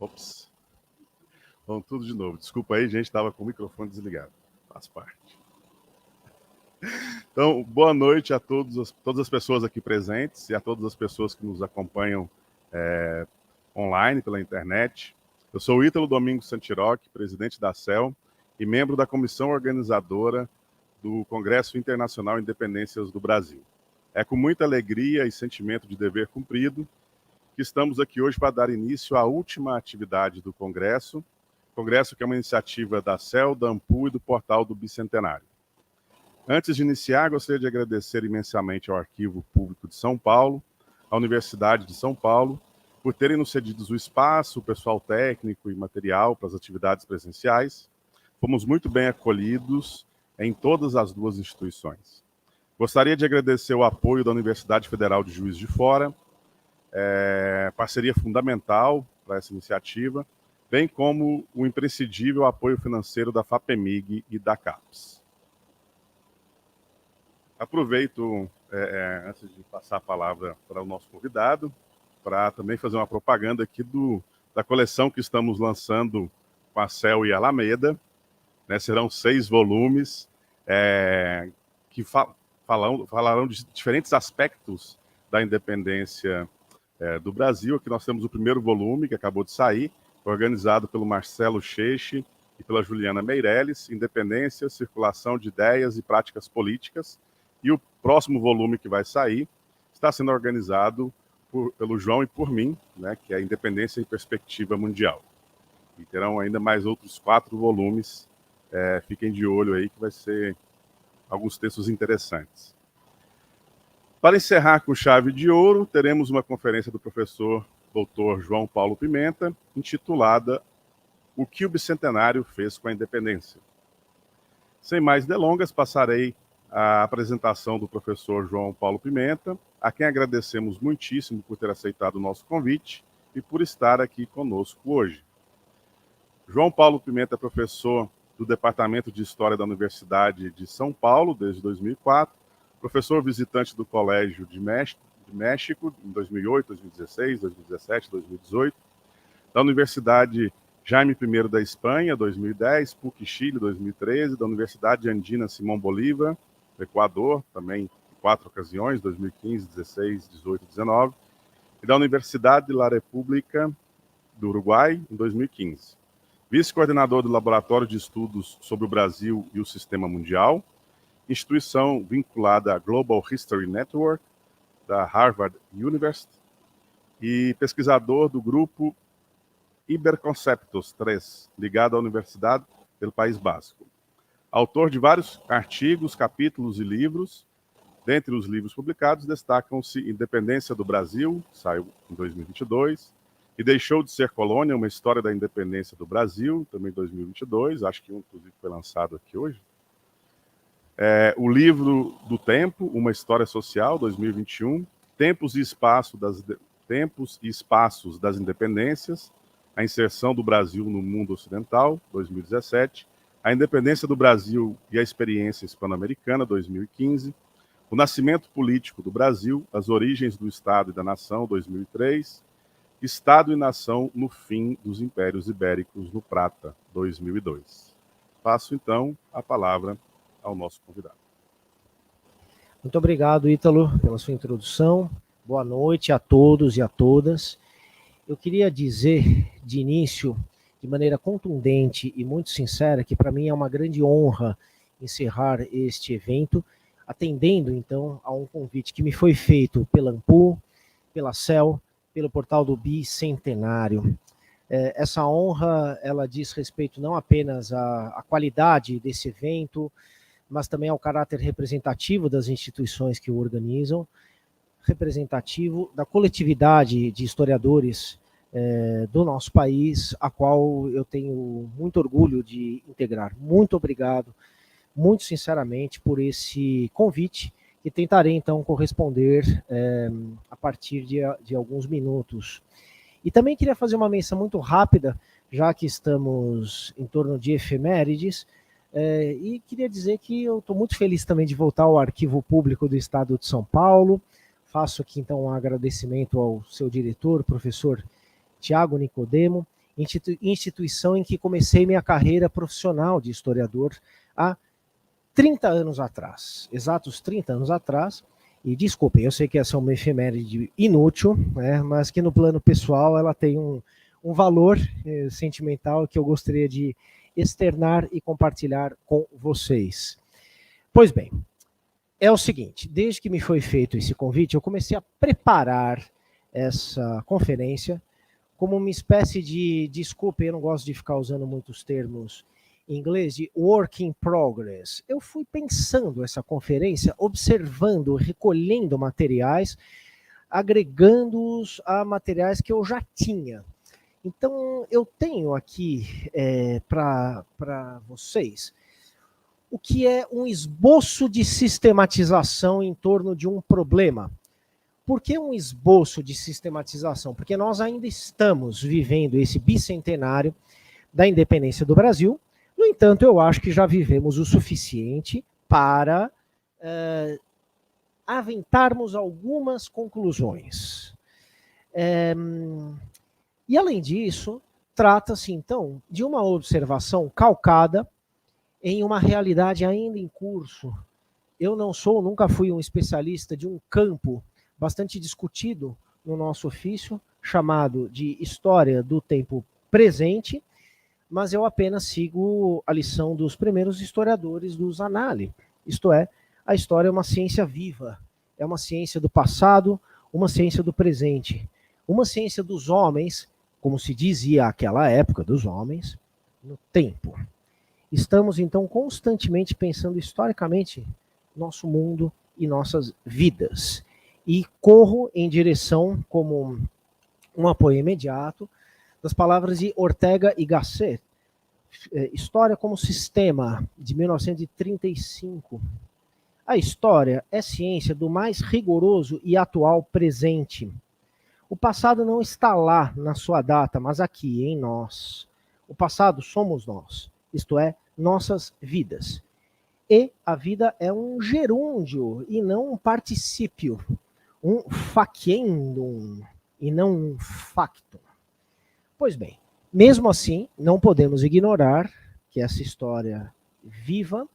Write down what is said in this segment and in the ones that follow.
Ops. Vamos tudo de novo. Desculpa aí, gente, estava com o microfone desligado. Faz parte. Então, boa noite a todas as pessoas aqui presentes e a todas as pessoas que nos acompanham online, pela internet. Eu sou o Ítalo Domingos Santiroque, presidente da CEL e membro da comissão organizadora do Congresso Internacional Independências do Brasil. É com muita alegria e sentimento de dever cumprido que estamos aqui hoje para dar início à última atividade do Congresso que é uma iniciativa da CEL, da AMPU e do Portal do Bicentenário. Antes de iniciar, gostaria de agradecer imensamente ao Arquivo Público de São Paulo, à Universidade de São Paulo, por terem nos cedido o espaço, o pessoal técnico e material para as atividades presenciais. Fomos muito bem acolhidos em todas as duas instituições. Gostaria de agradecer o apoio da Universidade Federal de Juiz de Fora, parceria fundamental para essa iniciativa, bem como o imprescindível apoio financeiro da FAPEMIG e da CAPES. Aproveito, antes de passar a palavra para o nosso convidado, para também fazer uma propaganda aqui da coleção que estamos lançando com a CEL e a Alameda. Serão 6 volumes que falarão de diferentes aspectos da independência do Brasil. Aqui nós temos o primeiro volume, que acabou de sair, organizado pelo Marcelo Cheche e pela Juliana Meirelles, Independência, Circulação de Ideias e Práticas Políticas. E o próximo volume que vai sair está sendo organizado pelo João e por mim, que é Independência em Perspectiva Mundial. E terão ainda mais outros 4 volumes. Fiquem de olho aí que vai ser alguns textos interessantes. Para encerrar com chave de ouro, teremos uma conferência do professor Dr. João Paulo Pimenta, intitulada O que o Bicentenário fez com a Independência. Sem mais delongas, passarei a apresentação do professor João Paulo Pimenta, a quem agradecemos muitíssimo por ter aceitado o nosso convite e por estar aqui conosco hoje. João Paulo Pimenta é professor do Departamento de História da Universidade de São Paulo desde 2004, professor visitante do Colégio de México em 2008, 2016, 2017, 2018, da Universidade Jaime I da Espanha, 2010, PUC Chile, 2013, da Universidade Andina Simão Bolívar, do Equador, também em 4 ocasiões, 2015, 16, 18 e 19, e da Universidade de La República do Uruguai, em 2015. Vice-coordenador do Laboratório de Estudos sobre o Brasil e o Sistema Mundial, instituição vinculada à Global History Network, da Harvard University, e pesquisador do grupo Iberconceptos 3, ligado à Universidade do País Basco. Autor de vários artigos, capítulos e livros. Dentre os livros publicados, destacam-se Independência do Brasil, que saiu em 2022, e Deixou de Ser Colônia, uma história da independência do Brasil, também em 2022, acho que inclusive foi lançado aqui hoje. O Livro do Tempo, uma história social, 2021, Tempos e Espaços das Independências, a inserção do Brasil no mundo ocidental, 2017, a independência do Brasil e a experiência hispano-americana, 2015, o nascimento político do Brasil, as origens do Estado e da Nação, 2003, Estado e Nação no fim dos Impérios Ibéricos no Prata, 2002. Passo, então, a palavra ao nosso convidado. Muito obrigado, Ítalo, pela sua introdução. Boa noite a todos e a todas. Eu queria dizer, de início, de maneira contundente e muito sincera, que para mim é uma grande honra encerrar este evento, atendendo, então, a um convite que me foi feito pela AMPU, pela CEL, pelo Portal do Bicentenário. Essa honra, ela diz respeito não apenas à qualidade desse evento, mas também ao caráter representativo das instituições que o organizam, representativo da coletividade de historiadores do nosso país, a qual eu tenho muito orgulho de integrar. Muito obrigado, muito sinceramente, por esse convite, que tentarei, então, corresponder a partir de alguns minutos. E também queria fazer uma menção muito rápida, já que estamos em torno de efemérides, e queria dizer que eu estou muito feliz também de voltar ao Arquivo Público do Estado de São Paulo. Faço aqui, então, um agradecimento ao seu diretor, professor Tiago Nicodemo, instituição em que comecei minha carreira profissional de historiador há 30 anos atrás, exatos 30 anos atrás. E desculpem, eu sei que essa é uma efeméride inútil, né, mas que no plano pessoal ela tem um valor sentimental que eu gostaria de externar e compartilhar com vocês. Pois bem, é o seguinte, desde que me foi feito esse convite, eu comecei a preparar essa conferência como uma espécie de, desculpe, eu não gosto de ficar usando muitos termos em inglês, de work in progress. Eu fui pensando essa conferência, observando, recolhendo materiais, agregando-os a materiais que eu já tinha. Então, eu tenho aqui para vocês o que é um esboço de sistematização em torno de um problema. Por que um esboço de sistematização? Porque nós ainda estamos vivendo esse bicentenário da independência do Brasil. No entanto, eu acho que já vivemos o suficiente para aventarmos algumas conclusões. E, além disso, trata-se, então, de uma observação calcada em uma realidade ainda em curso. Eu não sou, nunca fui um especialista de um campo bastante discutido no nosso ofício, chamado de História do Tempo Presente, mas eu apenas sigo a lição dos primeiros historiadores dos Anali. Isto é, a história é uma ciência viva, é uma ciência do passado, uma ciência do presente, uma ciência dos homens, como se dizia àquela época dos homens, no tempo. Estamos, então, constantemente pensando historicamente nosso mundo e nossas vidas. E corro em direção, como um apoio imediato, das palavras de Ortega y Gasset, História como Sistema, de 1935. A história é ciência do mais rigoroso e atual presente. O passado não está lá na sua data, mas aqui, em nós. O passado somos nós, isto é, nossas vidas. E a vida é um gerúndio e não um particípio, um faciendum e não um factum. Pois bem, mesmo assim, não podemos ignorar que essa história viva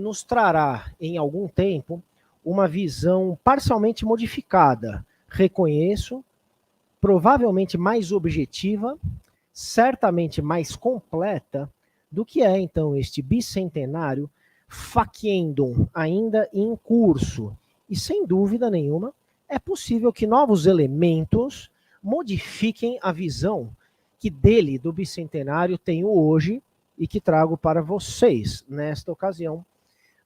nos trará, em algum tempo, uma visão parcialmente modificada, reconheço, provavelmente mais objetiva, certamente mais completa, do que é, então, este bicentenário faciendum ainda em curso. E, sem dúvida nenhuma, é possível que novos elementos modifiquem a visão que dele, do bicentenário, tenho hoje e que trago para vocês nesta ocasião,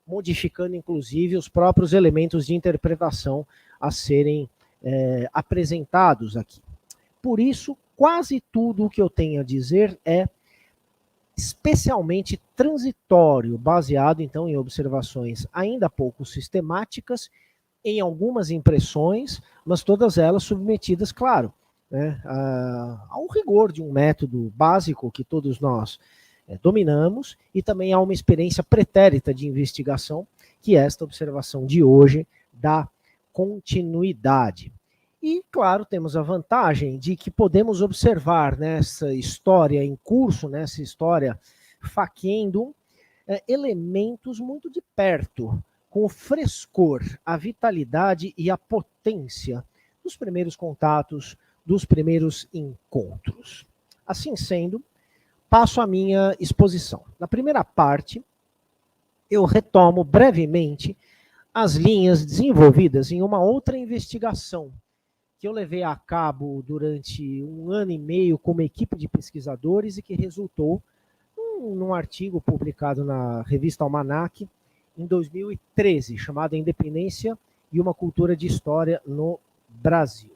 modificando, inclusive, os próprios elementos de interpretação a serem apresentados aqui. Por isso, quase tudo o que eu tenho a dizer é especialmente transitório, baseado, então, em observações ainda pouco sistemáticas, em algumas impressões, mas todas elas submetidas, claro, né, ao rigor de um método básico que todos nós dominamos, e também há uma experiência pretérita de investigação, que é esta observação de hoje da continuidade. E, claro, temos a vantagem de que podemos observar nessa história em curso, nessa história faciendum, elementos muito de perto, com o frescor, a vitalidade e a potência dos primeiros contatos, dos primeiros encontros. Assim sendo, passo a minha exposição. Na primeira parte, eu retomo brevemente as linhas desenvolvidas em uma outra investigação que eu levei a cabo durante 1 ano e meio como equipe de pesquisadores e que resultou num artigo publicado na revista Almanac em 2013, chamado Independência e uma Cultura de História no Brasil.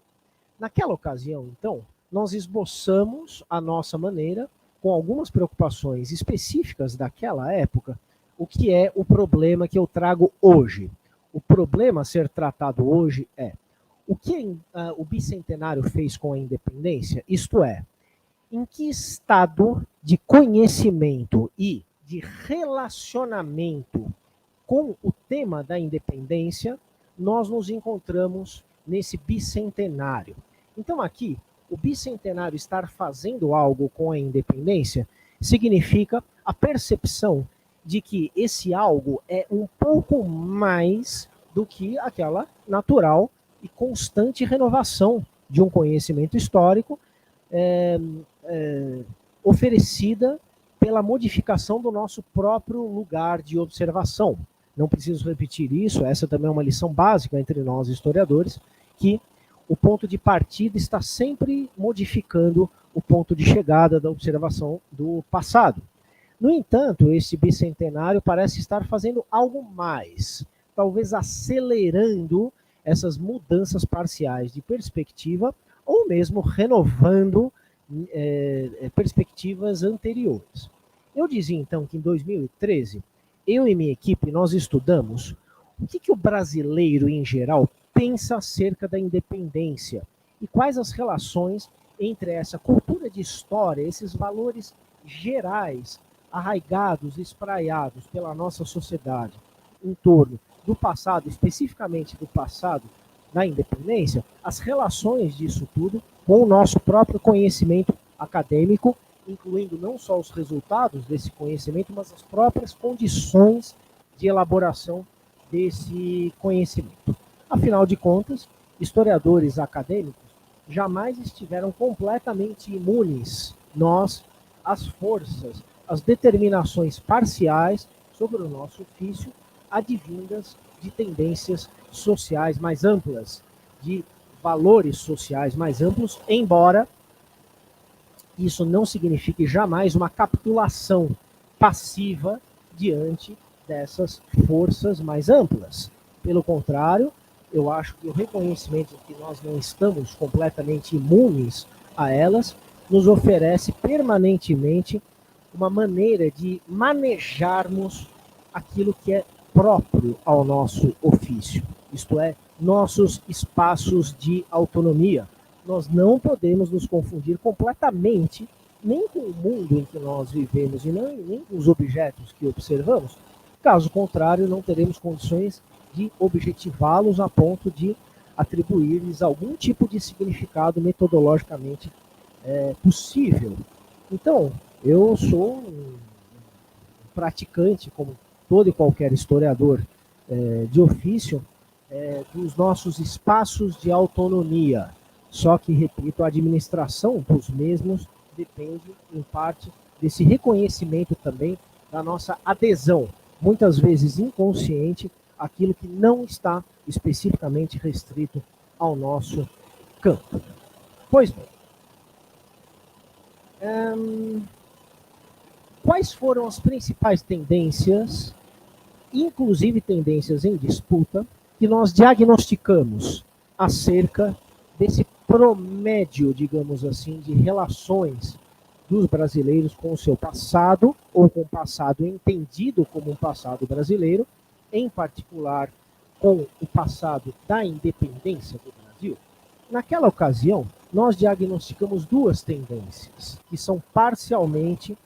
Naquela ocasião, então, nós esboçamos a nossa maneira, com algumas preocupações específicas daquela época, o que é o problema que eu trago hoje. O problema a ser tratado hoje é o que o bicentenário fez com a independência, isto é, em que estado de conhecimento e de relacionamento com o tema da independência nós nos encontramos nesse bicentenário. Então aqui o bicentenário estar fazendo algo com a independência significa a percepção de que esse algo é um pouco mais do que aquela natural e constante renovação de um conhecimento histórico oferecida pela modificação do nosso próprio lugar de observação. Não preciso repetir isso, essa também é uma lição básica entre nós historiadores, que o ponto de partida está sempre modificando o ponto de chegada da observação do passado. No entanto, este bicentenário parece estar fazendo algo mais, talvez acelerando essas mudanças parciais de perspectiva ou mesmo renovando perspectivas anteriores. Eu dizia então que em 2013, eu e minha equipe, nós estudamos o que o brasileiro em geral pensa acerca da independência e quais as relações entre essa cultura de história, esses valores gerais, arraigados, espraiados pela nossa sociedade em torno do passado, especificamente do passado da independência, as relações disso tudo com o nosso próprio conhecimento acadêmico, incluindo não só os resultados desse conhecimento, mas as próprias condições de elaboração desse conhecimento. Afinal de contas, historiadores acadêmicos jamais estiveram completamente imunes, nós, as forças, as determinações parciais sobre o nosso ofício, advindas de tendências sociais mais amplas, de valores sociais mais amplos, embora isso não signifique jamais uma capitulação passiva diante dessas forças mais amplas. Pelo contrário, eu acho que o reconhecimento de que nós não estamos completamente imunes a elas nos oferece permanentemente uma maneira de manejarmos aquilo que é próprio ao nosso ofício, isto é, nossos espaços de autonomia. Nós não podemos nos confundir completamente nem com o mundo em que nós vivemos e nem com os objetos que observamos. Caso contrário, não teremos condições de objetivá-los a ponto de atribuir-lhes algum tipo de significado metodologicamente possível. Então, eu sou um praticante, como todo e qualquer historiador de ofício, dos nossos espaços de autonomia. Só que, repito, a administração dos mesmos depende, em parte, desse reconhecimento também da nossa adesão, muitas vezes inconsciente, àquilo que não está especificamente restrito ao nosso campo. Pois bem, quais foram as principais tendências, inclusive tendências em disputa, que nós diagnosticamos acerca desse promédio, digamos assim, de relações dos brasileiros com o seu passado, ou com o passado entendido como um passado brasileiro, em particular com o passado da independência do Brasil? Naquela ocasião, nós diagnosticamos duas tendências, que são parcialmente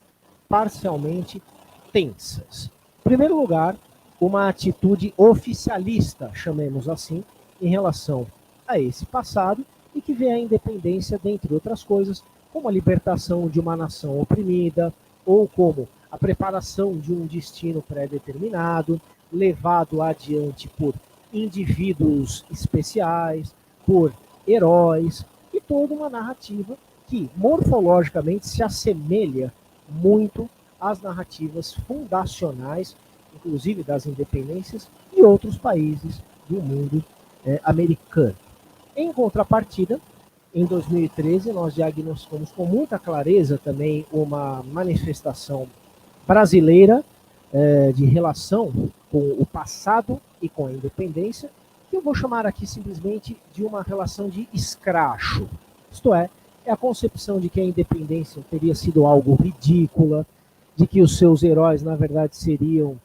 tensas. Em primeiro lugar, uma atitude oficialista, chamemos assim, em relação a esse passado, e que vê a independência, dentre outras coisas, como a libertação de uma nação oprimida, ou como a preparação de um destino pré-determinado, levado adiante por indivíduos especiais, por heróis, e toda uma narrativa que morfologicamente se assemelha muito às narrativas fundacionais, inclusive das independências, de outros países do mundo americano. Em contrapartida, em 2013, nós diagnosticamos com muita clareza também uma manifestação brasileira de relação com o passado e com a independência, que eu vou chamar aqui simplesmente de uma relação de escracho. Isto é a concepção de que a independência teria sido algo ridícula, de que os seus heróis, na verdade, seriam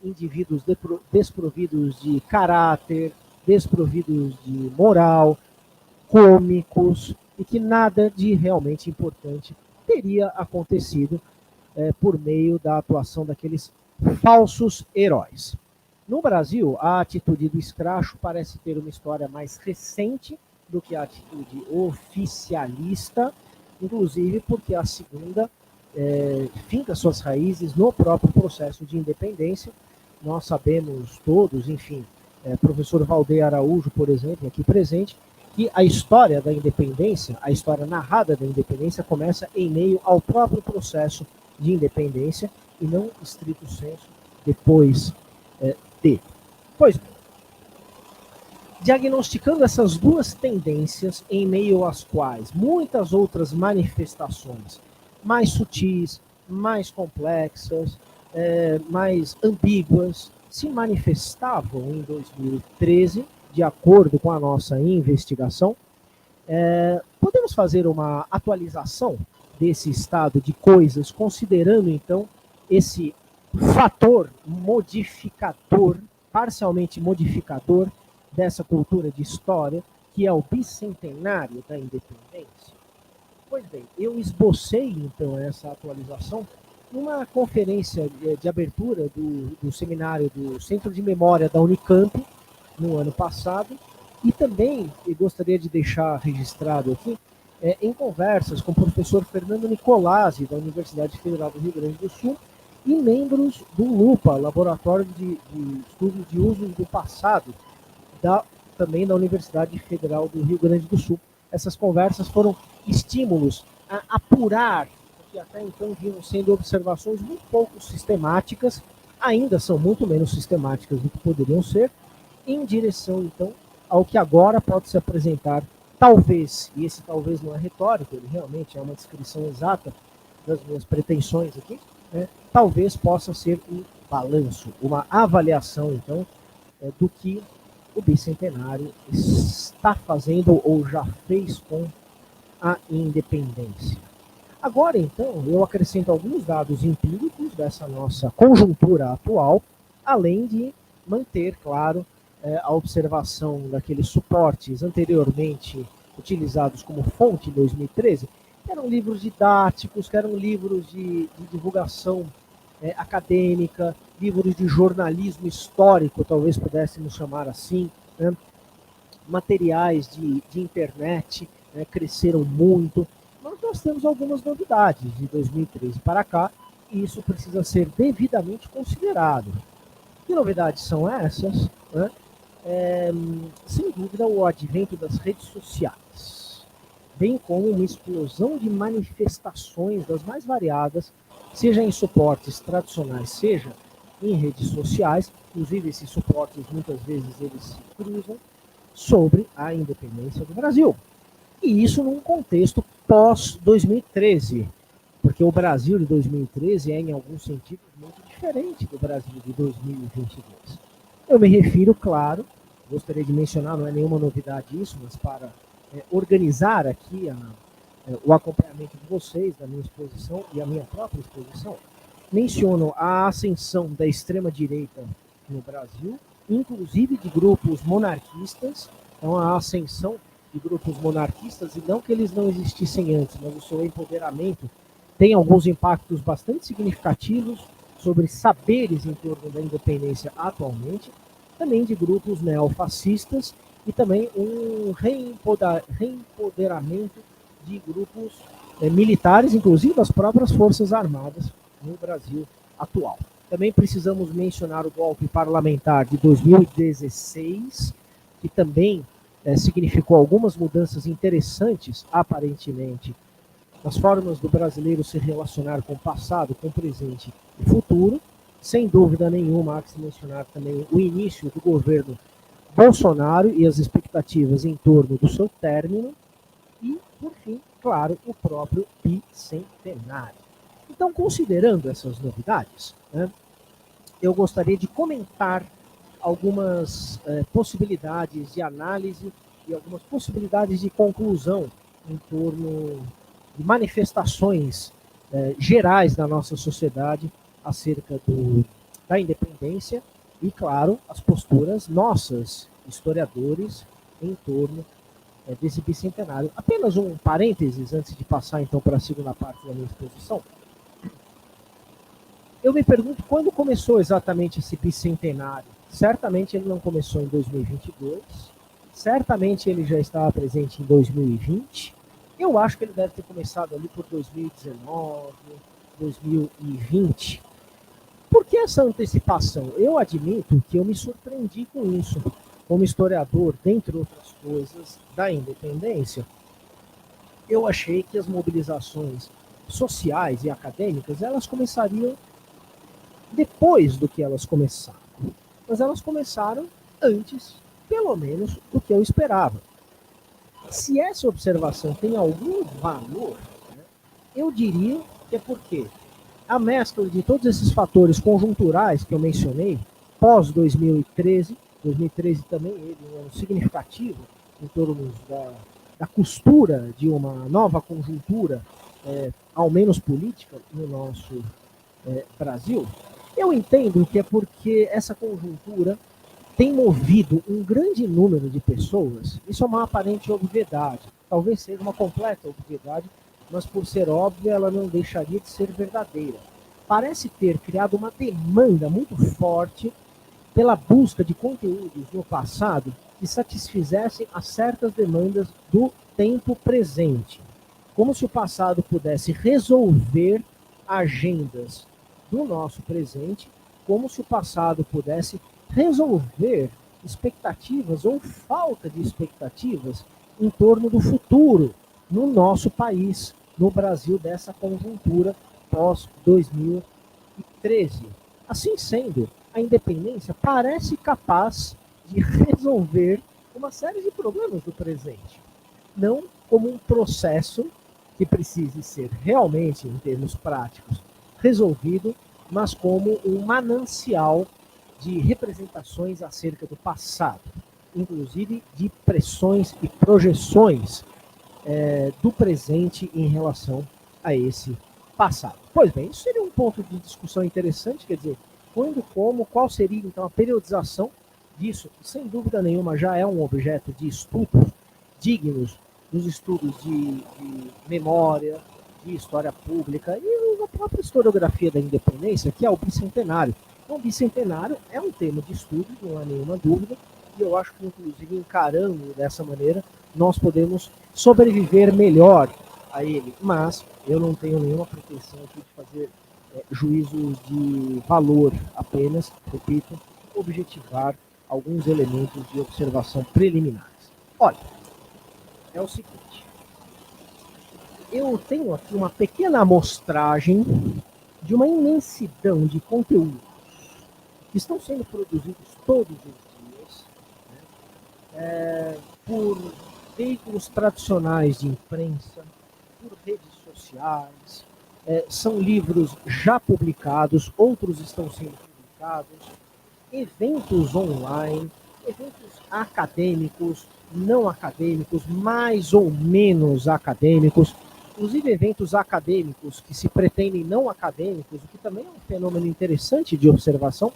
indivíduos desprovidos de caráter, desprovidos de moral, cômicos, e que nada de realmente importante teria acontecido por meio da atuação daqueles falsos heróis. No Brasil, a atitude do escracho parece ter uma história mais recente, do que a atitude oficialista, inclusive porque a segunda finca suas raízes no próprio processo de independência. Nós sabemos todos, enfim, professor Valdeir Araújo, por exemplo, aqui presente, que a história da independência, a história narrada da independência, começa em meio ao próprio processo de independência e não, estrito senso, depois de. Pois bem, diagnosticando essas duas tendências em meio às quais muitas outras manifestações mais sutis, mais complexas, mais ambíguas se manifestavam em 2013, de acordo com a nossa investigação, podemos fazer uma atualização desse estado de coisas, considerando então esse fator modificador, parcialmente modificador dessa cultura de história, que é o bicentenário da independência? Pois bem, eu esbocei então essa atualização numa conferência de abertura do seminário do Centro de Memória da Unicamp, no ano passado, e também eu gostaria de deixar registrado aqui, em conversas com o professor Fernando Nicolazzi, da Universidade Federal do Rio Grande do Sul, e membros do LUPA, Laboratório de Estudos de Usos do Passado, também da Universidade Federal do Rio Grande do Sul. Essas conversas foram estímulos a apurar o que até então vinham sendo observações muito pouco sistemáticas, ainda são muito menos sistemáticas do que poderiam ser, em direção, então, ao que agora pode se apresentar, talvez, e esse talvez não é retórico, ele realmente é uma descrição exata das minhas pretensões aqui, talvez possa ser um balanço, uma avaliação, então, do que o bicentenário está fazendo ou já fez com a independência. Agora, então, eu acrescento alguns dados empíricos dessa nossa conjuntura atual, além de manter, claro, a observação daqueles suportes anteriormente utilizados como fonte em 2013, que eram livros didáticos, que eram livros de divulgação acadêmica, livros de jornalismo histórico, talvez pudéssemos chamar assim, materiais de internet, cresceram muito, mas nós temos algumas novidades de 2013 para cá, e isso precisa ser devidamente considerado. Que novidades são essas? Sem dúvida, o advento das redes sociais, bem como uma explosão de manifestações das mais variadas, seja em suportes tradicionais, seja em redes sociais, inclusive esses suportes muitas vezes eles se cruzam, sobre a independência do Brasil. E isso num contexto pós-2013, porque o Brasil de 2013 é, em alguns sentidos, muito diferente do Brasil de 2022. Eu me refiro, claro, gostaria de mencionar, não é nenhuma novidade isso, mas para organizar aqui o acompanhamento de vocês, da minha exposição e a minha própria exposição, menciono a ascensão da extrema-direita no Brasil, inclusive de grupos monarquistas, então a ascensão de grupos monarquistas, e não que eles não existissem antes, mas o seu empoderamento tem alguns impactos bastante significativos sobre saberes em torno da independência atualmente, também de grupos neofascistas e também um reempoderamento de grupos militares, inclusive das próprias Forças Armadas no Brasil atual. Também precisamos mencionar o golpe parlamentar de 2016, que também significou algumas mudanças interessantes, aparentemente, nas formas do brasileiro se relacionar com o passado, com o presente e futuro. Sem dúvida nenhuma, há que se mencionar também o início do governo Bolsonaro e as expectativas em torno do seu término. E, por fim, claro, o próprio bicentenário. Então, considerando essas novidades, eu gostaria de comentar algumas possibilidades de análise e algumas possibilidades de conclusão em torno de manifestações gerais da nossa sociedade acerca da independência e, claro, as posturas nossas, historiadores, em torno desse bicentenário. Apenas um parênteses antes de passar então para a segunda parte da minha exposição. Eu me pergunto quando começou exatamente esse bicentenário. Certamente ele não começou em 2022, Certamente ele já estava presente em 2020. Eu acho que ele deve ter começado ali por 2019, 2020. Por que essa antecipação? Eu admito que eu me surpreendi com isso. Como historiador, dentre outras coisas, da independência, eu achei que as mobilizações sociais e acadêmicas, elas começariam depois do que elas começaram. Mas elas começaram antes, pelo menos, do que eu esperava. Se essa observação tem algum valor, né, eu diria que é porque a mescla de todos esses fatores conjunturais que eu mencionei, pós 2013 também ele um ano significativo em torno da costura de uma nova conjuntura, ao menos política, no nosso Brasil, eu entendo que é porque essa conjuntura tem movido um grande número de pessoas. Isso é uma aparente obviedade, talvez seja uma completa obviedade, mas por ser óbvia, ela não deixaria de ser verdadeira. Parece ter criado uma demanda muito forte pela busca de conteúdos no passado que satisfizessem a certas demandas do tempo presente. Como se o passado pudesse resolver agendas do nosso presente, como se o passado pudesse resolver expectativas ou falta de expectativas em torno do futuro no nosso país, no Brasil, dessa conjuntura pós-2013. Assim sendo, a independência parece capaz de resolver uma série de problemas do presente, não como um processo que precise ser realmente, em termos práticos, resolvido, mas como um manancial de representações acerca do passado, inclusive de pressões e projeções do presente em relação a esse passado. Pois bem, isso seria um ponto de discussão interessante, quer dizer, quando, como, qual seria então a periodização disso? Sem dúvida nenhuma já é um objeto de estudos dignos dos estudos de memória, de história pública e a própria historiografia da independência, que é o bicentenário. Então, o bicentenário é um tema de estudo, não há nenhuma dúvida, e eu acho que, inclusive, encarando dessa maneira, nós podemos sobreviver melhor a ele. Mas eu não tenho nenhuma pretensão aqui de fazer juízos de valor, apenas, repito, objetivar alguns elementos de observação preliminares. Olha, é o seguinte, eu tenho aqui uma pequena amostragem de uma imensidão de conteúdos que estão sendo produzidos todos os dias, né, por veículos tradicionais de imprensa, por redes sociais, são livros já publicados, outros estão sendo publicados, eventos online, eventos acadêmicos, não acadêmicos, mais ou menos acadêmicos, inclusive eventos acadêmicos que se pretendem não acadêmicos, o que também é um fenômeno interessante de observação,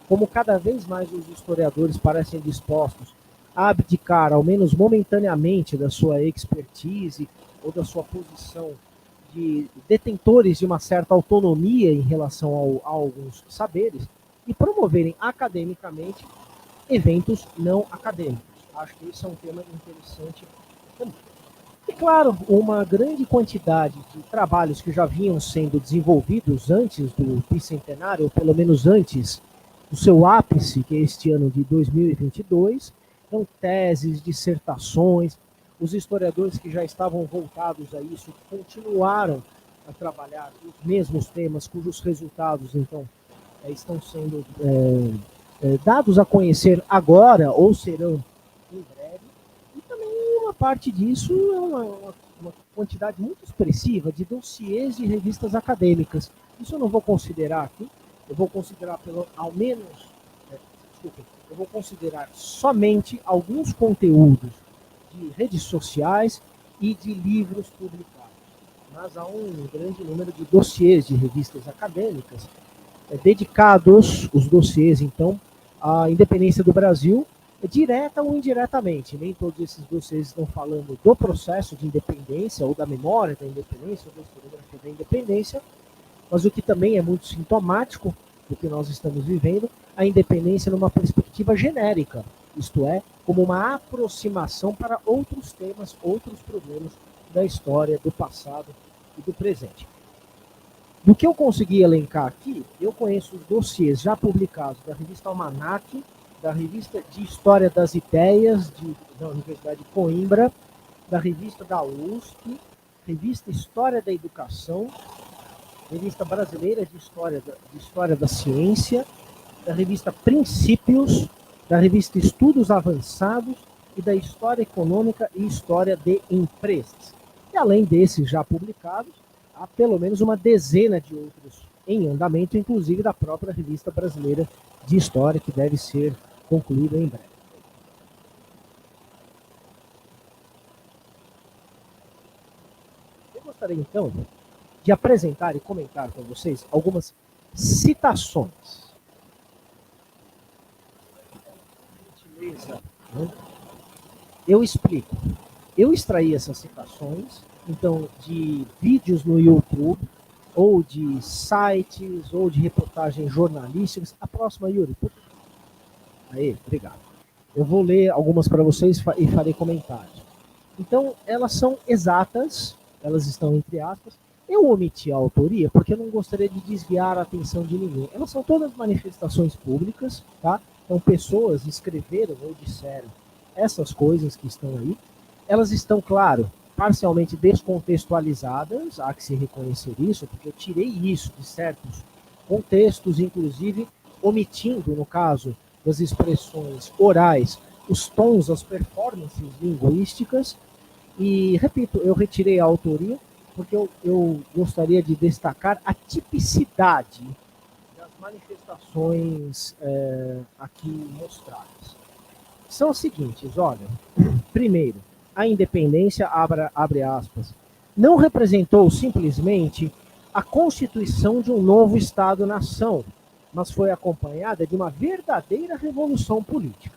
como cada vez mais os historiadores parecem dispostos a abdicar, ao menos momentaneamente, da sua expertise ou da sua posição de detentores de uma certa autonomia em relação a alguns saberes e promoverem academicamente eventos não acadêmicos. Acho que esse é um tema interessante também. E claro, uma grande quantidade de trabalhos que já vinham sendo desenvolvidos antes do bicentenário, ou pelo menos antes do seu ápice, que é este ano de 2022, então teses, dissertações, os historiadores que já estavam voltados a isso continuaram a trabalhar os mesmos temas, cujos resultados, então, estão sendo dados a conhecer agora ou serão em breve. E também uma parte disso é uma quantidade muito expressiva de dossiês de revistas acadêmicas. Isso eu não vou considerar aqui, eu vou considerar eu vou considerar somente alguns conteúdos de redes sociais e de livros publicados. Mas há um grande número de dossiês de revistas acadêmicas dedicados, os dossiês, então, à independência do Brasil, direta ou indiretamente. Nem todos esses dossiês estão falando do processo de independência, ou da memória da independência, ou da historiografia da independência, mas o que também é muito sintomático do que nós estamos vivendo, a independência numa perspectiva genérica. isto é, como uma aproximação para outros temas, outros problemas da história, do passado e do presente. Do que eu consegui elencar aqui, eu conheço os dossiês já publicados da revista Almanac, da revista de História das Ideias da Universidade de Coimbra, da revista da USP, revista História da Educação, revista brasileira de História da Ciência, da revista Princípios, da revista Estudos Avançados e da História Econômica e História de Empresas. E além desses já publicados, há pelo menos uma dezena de outros em andamento, inclusive da própria Revista Brasileira de História, que deve ser concluída em breve. Eu gostaria, então, de apresentar e comentar com vocês algumas citações. Eu explico. Eu extraí essas citações, então, de vídeos no YouTube, ou de sites, ou de reportagens jornalísticas. A próxima, Yuri. Aí, obrigado. Eu vou ler algumas para vocês e farei comentários. Então, elas são exatas, elas estão entre aspas. Eu omiti a autoria porque eu não gostaria de desviar a atenção de ninguém. Elas são todas manifestações públicas, tá? Então, pessoas escreveram ou disseram essas coisas que estão aí. Elas estão, claro, parcialmente descontextualizadas, há que se reconhecer isso, porque eu tirei isso de certos contextos, inclusive omitindo, no caso das expressões orais, os tons, as performances linguísticas. E, repito, eu retirei a autoria porque eu gostaria de destacar a tipicidade das manifestações aqui mostradas. São as seguintes, olha. Primeiro, a independência, abre aspas, não representou simplesmente a constituição de um novo Estado-nação, mas foi acompanhada de uma verdadeira revolução política.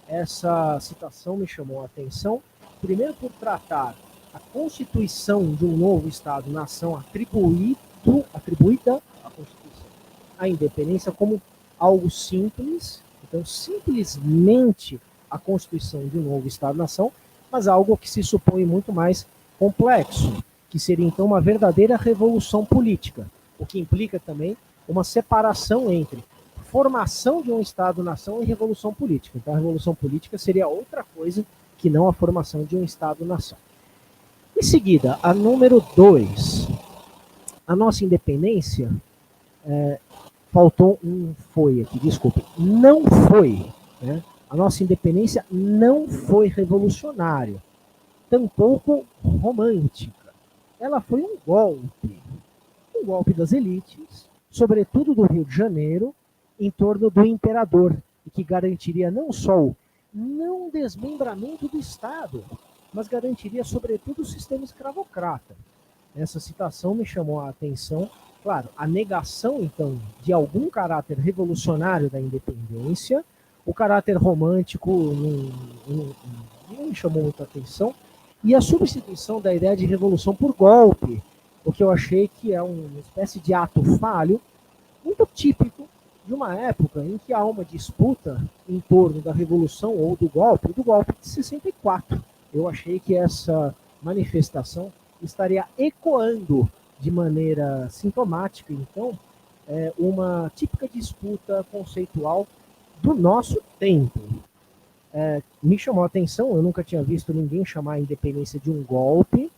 Essa citação me chamou a atenção, primeiro por tratar a constituição de um novo Estado-nação atribuída à Constituição, à independência como algo simples, então simplesmente a constituição de um novo Estado-nação, mas algo que se supõe muito mais complexo, que seria então uma verdadeira revolução política, o que implica também uma separação entre formação de um Estado-nação e revolução política. Então a revolução política seria outra coisa que não a formação de um Estado-nação. Em seguida, a número 2, a nossa independência, faltou um foi aqui, desculpe, não foi, né? A nossa independência não foi revolucionária, tampouco romântica. Ela foi um golpe das elites, sobretudo do Rio de Janeiro, em torno do imperador, e que garantiria não só o não desmembramento do Estado, mas garantiria, sobretudo, o sistema escravocrata. Essa citação me chamou a atenção, claro, a negação, então, de algum caráter revolucionário da independência, o caráter romântico não me chamou muita atenção, e a substituição da ideia de revolução por golpe, o que eu achei que é uma espécie de ato falho, muito típico de uma época em que há uma disputa em torno da revolução ou do golpe de 64. Eu achei que essa manifestação estaria ecoando de maneira sintomática, então, uma típica disputa conceitual do nosso tempo. Me chamou a atenção, eu nunca tinha visto ninguém chamar a independência de um golpe,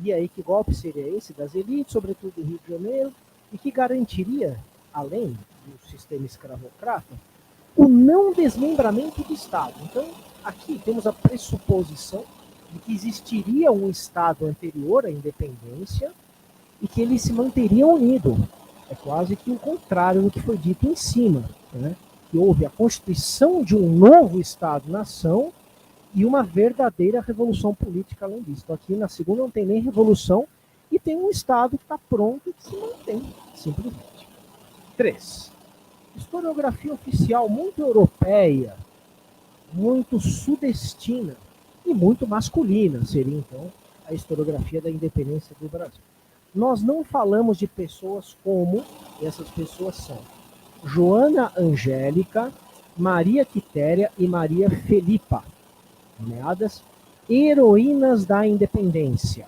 e aí que golpe seria esse? Das elites, sobretudo do Rio de Janeiro, e que garantiria, além do sistema escravocrata, o não desmembramento do Estado. Então, aqui temos a pressuposição de que existiria um Estado anterior à independência e que ele se manteria unido. É quase que o contrário do que foi dito em cima, né? Que houve a constituição de um novo Estado-nação e uma verdadeira revolução política além disso. Então, aqui na segunda não tem nem revolução e tem um Estado que está pronto e que se mantém, simplesmente. 3. Historiografia oficial muito europeia, muito sudestina e muito masculina seria, então, a historiografia da independência do Brasil. Nós não falamos de pessoas como, e essas pessoas são Joana Angélica, Maria Quitéria e Maria Felipa, nomeadas heroínas da independência.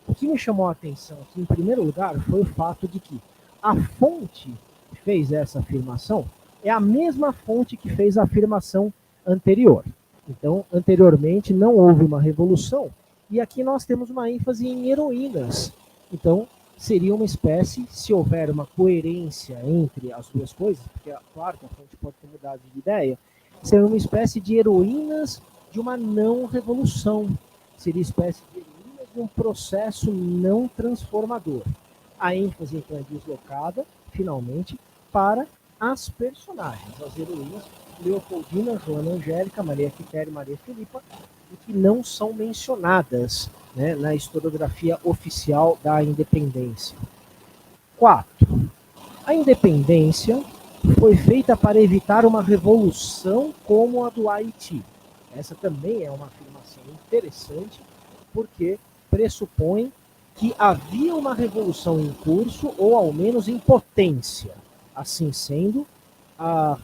O que me chamou a atenção aqui, em primeiro lugar, foi o fato de que a fonte que fez essa afirmação é a mesma fonte que fez a afirmação anterior. Então, anteriormente não houve uma revolução, e aqui nós temos uma ênfase em heroínas. Então, seria uma espécie, se houver uma coerência entre as duas coisas, porque, claro, que a fonte pode ter mudado de ideia, seria uma espécie de heroínas de uma não revolução. Seria espécie de heroínas de um processo não transformador. A ênfase, então, é deslocada, finalmente, para as personagens, as heroínas Leopoldina, Joana Angélica, Maria Quitéria e Maria Filipa, e que não são mencionadas, né, na historiografia oficial da independência. 4. A independência foi feita para evitar uma revolução como a do Haiti. Essa também é uma afirmação interessante, porque pressupõe que havia uma revolução em curso, ou ao menos em potência. Assim sendo, a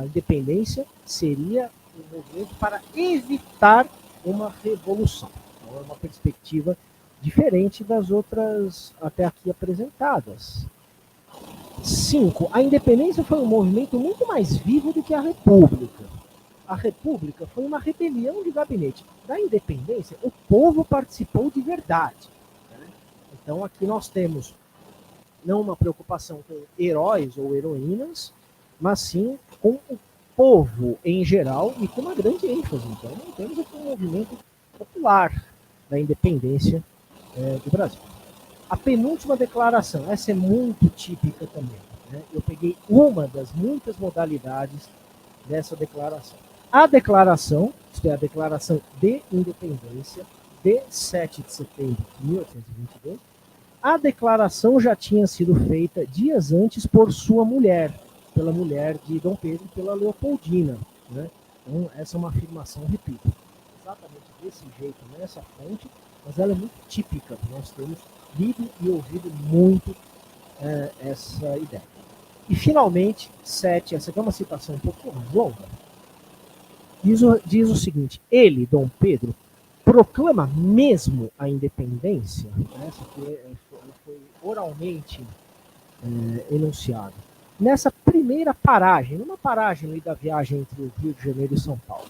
independência seria um movimento para evitar uma revolução. Então, é uma perspectiva diferente das outras até aqui apresentadas. 5. A independência foi um movimento muito mais vivo do que a república. A república foi uma rebelião de gabinete. Da independência, o povo participou de verdade. Então, aqui nós temos não uma preocupação com heróis ou heroínas, mas sim com o povo em geral e com uma grande ênfase. Então, nós temos aqui um movimento popular da independência do Brasil. A penúltima declaração, essa é muito típica também, né? Eu peguei uma das muitas modalidades dessa declaração. A declaração, isto é, a declaração de independência de 7 de setembro de 1822, a declaração já tinha sido feita dias antes por sua mulher, pela mulher de Dom Pedro, pela Leopoldina, né? Então, essa é uma afirmação, repito, exatamente desse jeito, nessa fonte, mas ela é muito típica. Nós temos lido e ouvido muito essa ideia. E, finalmente, 7, essa aqui é uma citação um pouquinho mais longa, diz o seguinte: ele, Dom Pedro, proclama mesmo a independência. Essa aqui foi oralmente enunciada. Nessa primeira paragem, numa paragem ali da viagem entre o Rio de Janeiro e São Paulo.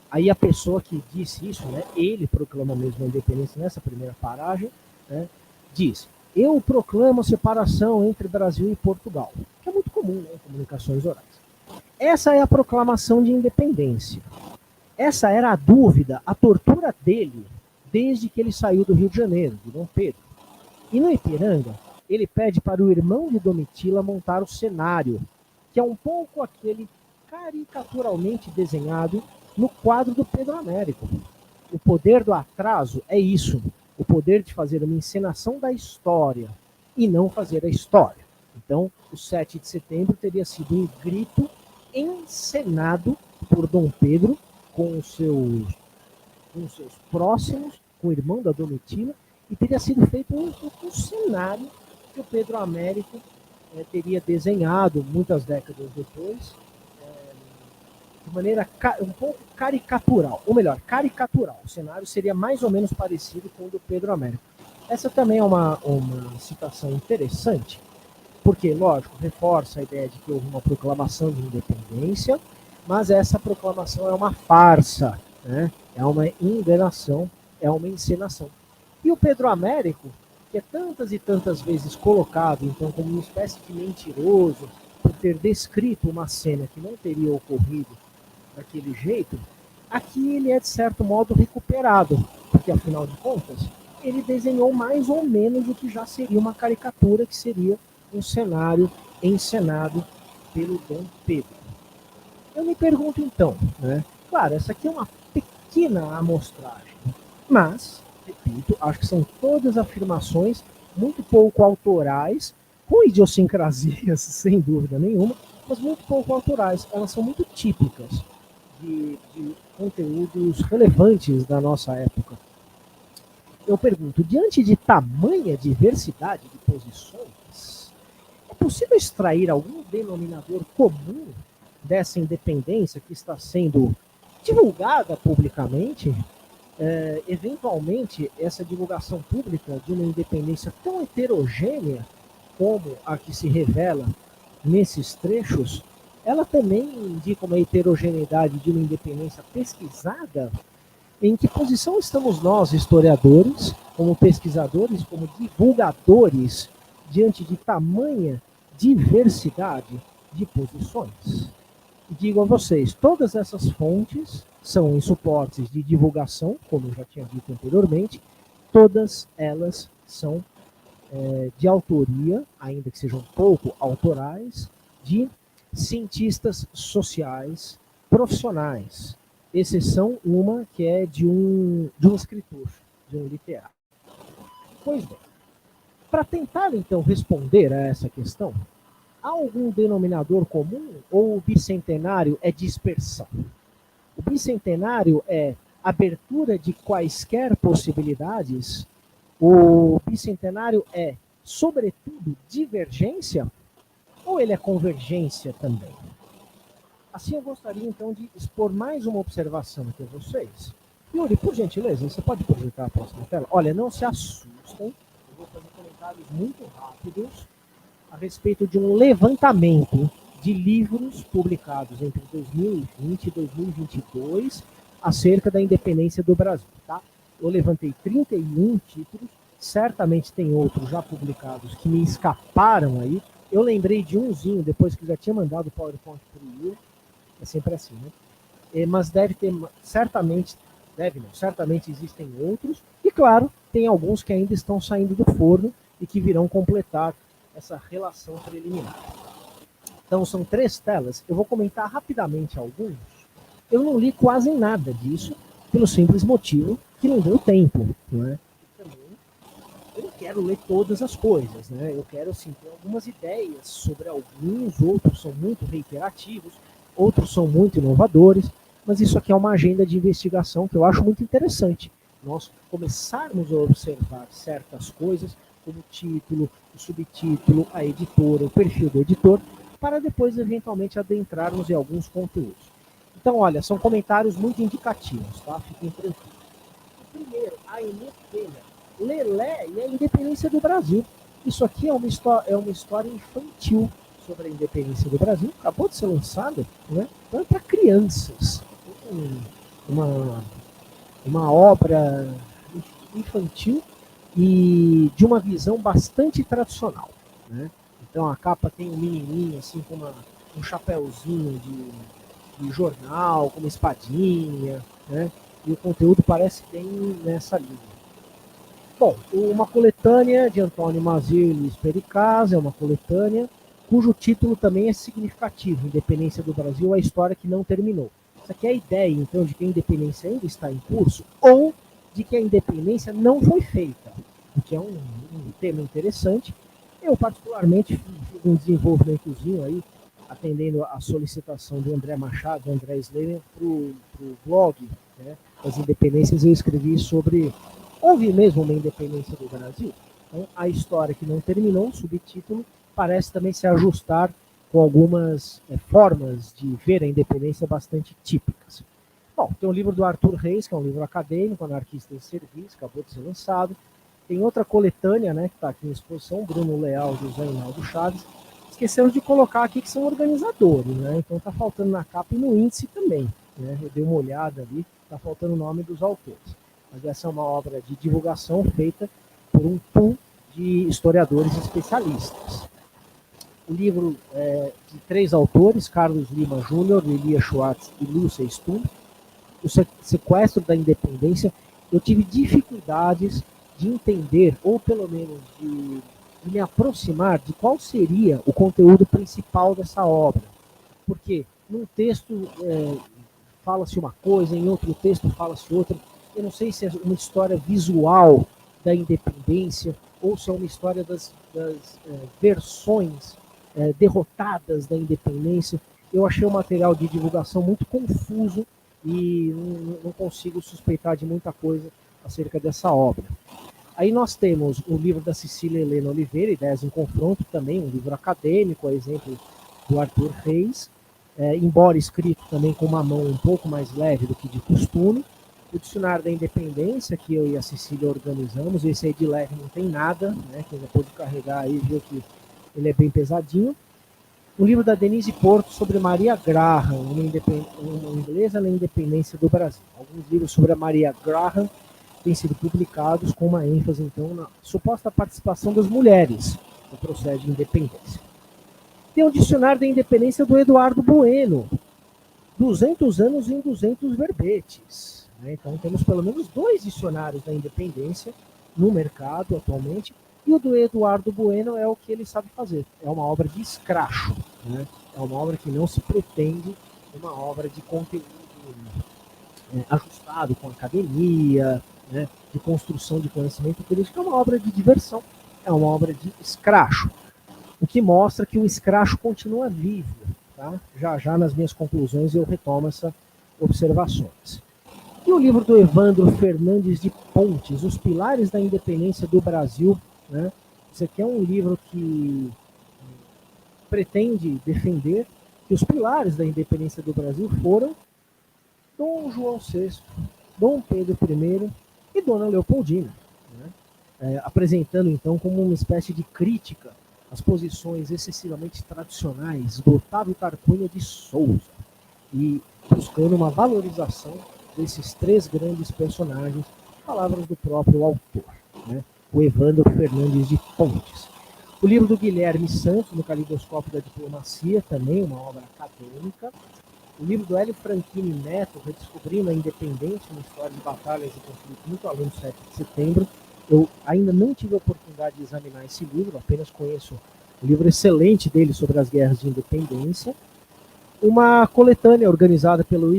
Aí a pessoa que disse isso, né, ele proclama mesmo a independência nessa primeira paragem, né, diz: eu proclamo a separação entre Brasil e Portugal, que é muito comum, né, em comunicações orais. Essa é a proclamação de independência. Essa era a dúvida, a tortura dele, desde que ele saiu do Rio de Janeiro, de Dom Pedro. E no Ipiranga, ele pede para o irmão de Domitila montar o cenário, que é um pouco aquele caricaturalmente desenhado no quadro do Pedro Américo. O poder do atraso é isso, o poder de fazer uma encenação da história e não fazer a história. Então, o 7 de setembro teria sido um grito encenado por Dom Pedro com os seus próximos, com o irmão da Domitila, e teria sido feito um cenário que o Pedro Américo teria desenhado muitas décadas depois, de maneira um pouco caricatural, ou melhor, caricatural. O cenário seria mais ou menos parecido com o do Pedro Américo. Essa também é uma citação interessante, porque, lógico, reforça a ideia de que houve uma proclamação de independência, mas essa proclamação é uma farsa, né? É uma enganação, é uma encenação. E o Pedro Américo, que é tantas e tantas vezes colocado, então, como uma espécie de mentiroso, por ter descrito uma cena que não teria ocorrido daquele jeito, aqui ele é, de certo modo, recuperado, porque, afinal de contas, ele desenhou mais ou menos o que já seria uma caricatura, que seria um cenário encenado pelo Dom Pedro. Eu me pergunto, então, né? Claro, essa aqui é uma pequena amostragem, mas, repito, acho que são todas afirmações muito pouco autorais, com idiosincrasias, sem dúvida nenhuma, mas muito pouco autorais. Elas são muito típicas de conteúdos relevantes da nossa época. Eu pergunto, diante de tamanha diversidade de posições, é possível extrair algum denominador comum dessa independência que está sendo divulgada publicamente, eventualmente essa divulgação pública de uma independência tão heterogênea como a que se revela nesses trechos, ela também indica uma heterogeneidade de uma independência pesquisada. Em que posição estamos nós, historiadores, como pesquisadores, como divulgadores, diante de tamanha diversidade de posições? E digo a vocês, todas essas fontes são em suportes de divulgação, como eu já tinha dito anteriormente, todas elas são de autoria, ainda que sejam pouco autorais, de cientistas sociais profissionais, exceção uma que é de um escritor, de um literário. Pois bem, para tentar então responder a essa questão, há algum denominador comum ou o bicentenário é dispersão? O bicentenário é abertura de quaisquer possibilidades? O bicentenário é, sobretudo, divergência? Ou ele é convergência também? Assim, eu gostaria, então, de expor mais uma observação aqui a vocês. Yuri, por gentileza, você pode projetar a próxima tela? Olha, não se assustem, eu vou fazer comentários muito rápidos a respeito de um levantamento de livros publicados entre 2020 e 2022 acerca da independência do Brasil, tá? Eu levantei 31 títulos, certamente tem outros já publicados que me escaparam aí. Eu lembrei de umzinho depois que já tinha mandado o PowerPoint para o Yuri, é sempre assim, né? Mas deve ter, certamente existem outros, e claro, tem alguns que ainda estão saindo do forno e que virão completar essa relação preliminar. Então são 3 telas, eu vou comentar rapidamente alguns. Eu não li quase nada disso, pelo simples motivo que não deu tempo, não é? Eu não quero ler todas as coisas, né? Eu quero, assim, ter algumas ideias sobre alguns, outros são muito reiterativos, outros são muito inovadores, mas isso aqui é uma agenda de investigação que eu acho muito interessante. Nós começarmos a observar certas coisas, como o título, o subtítulo, a editora, o perfil do editor, para depois, eventualmente, adentrarmos em alguns conteúdos. Então, olha, são comentários muito indicativos, tá? Fiquem tranquilos. O primeiro, a Enetelha, Lelé e a independência do Brasil. Isso aqui é uma história infantil sobre a independência do Brasil, acabou de ser lançada, né? Então é para crianças. Uma obra infantil e de uma visão bastante tradicional, né? Então a capa tem um menininho assim com um chapéuzinho de jornal, com uma espadinha, né? E o conteúdo parece bem nessa linha. Bom, uma coletânea de Antônio Mazir e Luiz Pericaz, é uma coletânea cujo título também é significativo, Independência do Brasil, a história que não terminou. Isso aqui é a ideia, então, de que a independência ainda está em curso ou de que a independência não foi feita, o que é um tema interessante. Eu, particularmente, fiz um desenvolvimentozinho aí, atendendo a solicitação do André Machado, do André Slater, para o blog, né, das independências. Eu escrevi sobre, houve mesmo uma independência do Brasil? Então, a história que não terminou, subtítulo, parece também se ajustar com algumas formas de ver a independência bastante típicas. Bom, tem um livro do Arthur Reis, que é um livro acadêmico, Anarquista em Serviço, acabou de ser lançado. Tem outra coletânea, né, que está aqui em exposição, Bruno Leal e José Hinaldo Chaves. Esqueceram de colocar aqui que são organizadores, né? Então está faltando na capa e no índice também, né? Eu dei uma olhada ali, está faltando o nome dos autores. Mas essa é uma obra de divulgação feita por um pool de historiadores especialistas. O livro é de 3 autores, Carlos Lima Júnior, Elias Schwartz e Lúcia Stum, O Sequestro da Independência. Eu tive dificuldades de entender, ou pelo menos de me aproximar de qual seria o conteúdo principal dessa obra. Porque num texto fala-se uma coisa, em outro texto fala-se outra. Eu não sei se é uma história visual da independência ou se é uma história das versões derrotadas da independência. Eu achei o material de divulgação muito confuso e não consigo suspeitar de muita coisa acerca dessa obra. Aí nós temos o livro da Cecília Helena Oliveira, Ideias em Confronto, também um livro acadêmico, a exemplo do Arthur Reis. embora escrito também com uma mão um pouco mais leve do que de costume. O Dicionário da Independência, que eu e a Cecília organizamos, esse aí de leve não tem nada, né? Quem já pôde carregar aí viu que ele é bem pesadinho. Um livro da Denise Porto sobre Maria Graham, uma inglesa na independência do Brasil. Alguns livros sobre a Maria Graham têm sido publicados com uma ênfase, então, na suposta participação das mulheres no processo de independência. Tem um Dicionário da Independência do Eduardo Bueno, 200 anos em 200 verbetes. Então, temos pelo menos 2 dicionários da independência no mercado atualmente, e o do Eduardo Bueno é o que ele sabe fazer. É uma obra de escracho, né? É uma obra que não se pretende uma obra de conteúdo ajustado com a academia, né? De construção de conhecimento político. É uma obra de diversão, é uma obra de escracho. O que mostra que o escracho continua vivo. Tá? Já nas minhas conclusões eu retomo essas observações. E o livro do Evandro Fernandes de Pontes, Os Pilares da Independência do Brasil, né? Esse aqui é um livro que pretende defender que os pilares da independência do Brasil foram Dom João VI, Dom Pedro I e Dona Leopoldina, né? Apresentando então como uma espécie de crítica às posições excessivamente tradicionais do Otávio Carcunha de Souza e buscando uma valorização desses 3 grandes personagens, palavras do próprio autor, né? O Evandro Fernandes de Pontes. O livro do Guilherme Santos, No Calidoscópio da Diplomacia, também uma obra acadêmica. O livro do Hélio Franchini Neto, Redescobrindo a Independência, uma história de batalhas e conflitos muito além do 7 de setembro. Eu ainda não tive a oportunidade de examinar esse livro, apenas conheço o livro excelente dele sobre as guerras de independência. Uma coletânea organizada pelo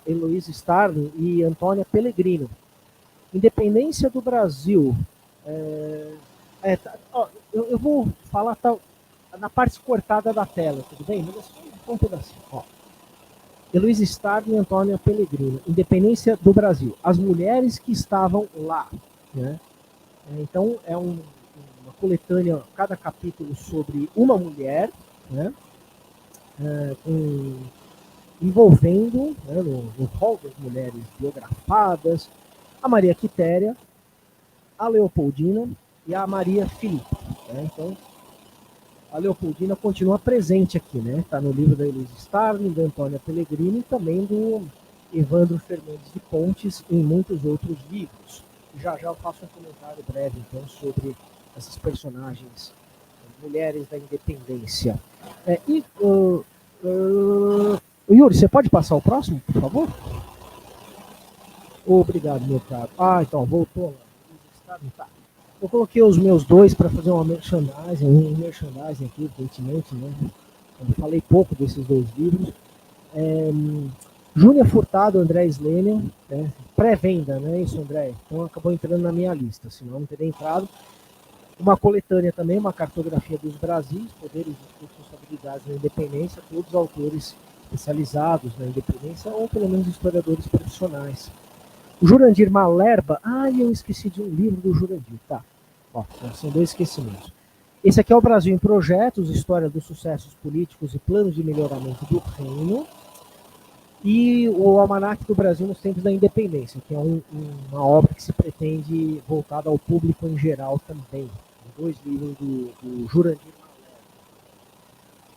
Heloísa Starling e Antônia Pellegrino. Independência do Brasil. Eu vou falar na parte cortada da tela, tudo bem? Mas um pedacinho. Heloísa Starling e Antônia Pellegrino. Independência do Brasil. As mulheres que estavam lá. Né? Então, é uma coletânea, cada capítulo sobre uma mulher, né? Envolvendo, né, no rol das mulheres biografadas, a Maria Quitéria, a Leopoldina e a Maria Filipe. Né? Então, a Leopoldina continua presente aqui, né? Está no livro da Heloísa Starling, da Antônia Pellegrini e também do Evandro Fernandes de Pontes e em muitos outros livros. Já eu faço um comentário breve, então, sobre essas personagens, mulheres da independência. Yuri, você pode passar o próximo, por favor? Obrigado, meu caro. Então, voltou lá. Tá. Eu coloquei os meus 2 para fazer um merchandising aqui, evidentemente, né? Eu falei pouco desses 2 livros. Júnia Furtado, André Slenian, né? Pré-venda, né? Isso, André? Então acabou entrando na minha lista, senão não teria entrado. Uma coletânea também, uma cartografia dos Brasis, poderes e responsabilidades na independência, todos autores especializados na independência, ou pelo menos historiadores profissionais. O Jurandir Malerba, eu esqueci de um livro do Jurandir, tá. São 2 esquecimentos. Esse aqui é o Brasil em Projetos, História dos Sucessos Políticos e Planos de Melhoramento do Reino. E o Almanaque do Brasil nos Tempos da Independência, que é uma obra que se pretende voltada ao público em geral também. 2 livros do Jurandir Malerba.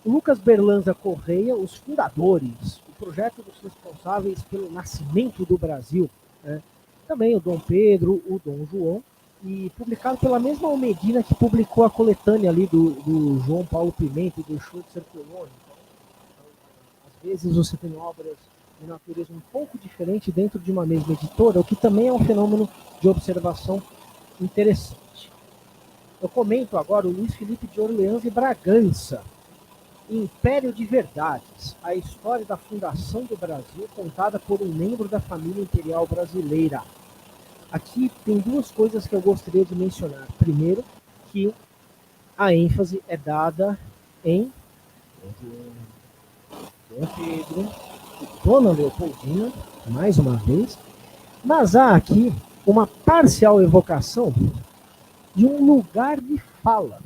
O Lucas Berlanza Correia, Os Fundadores, o projeto dos responsáveis pelo nascimento do Brasil. Né? Também o Dom Pedro, o Dom João, e publicado pela mesma Almedina que publicou a coletânea ali do João Paulo Pimenta e do Schutzer Colônia. Então, às vezes você tem obras de natureza um pouco diferente dentro de uma mesma editora, o que também é um fenômeno de observação interessante. Eu comento agora o Luiz Felipe de Orleans e Bragança, Império de Verdades, a história da fundação do Brasil contada por um membro da família imperial brasileira. Aqui tem 2 coisas que eu gostaria de mencionar. Primeiro, que a ênfase é dada em Dom Pedro, Dona Leopoldina, mais uma vez, mas há aqui uma parcial evocação de um lugar de fala,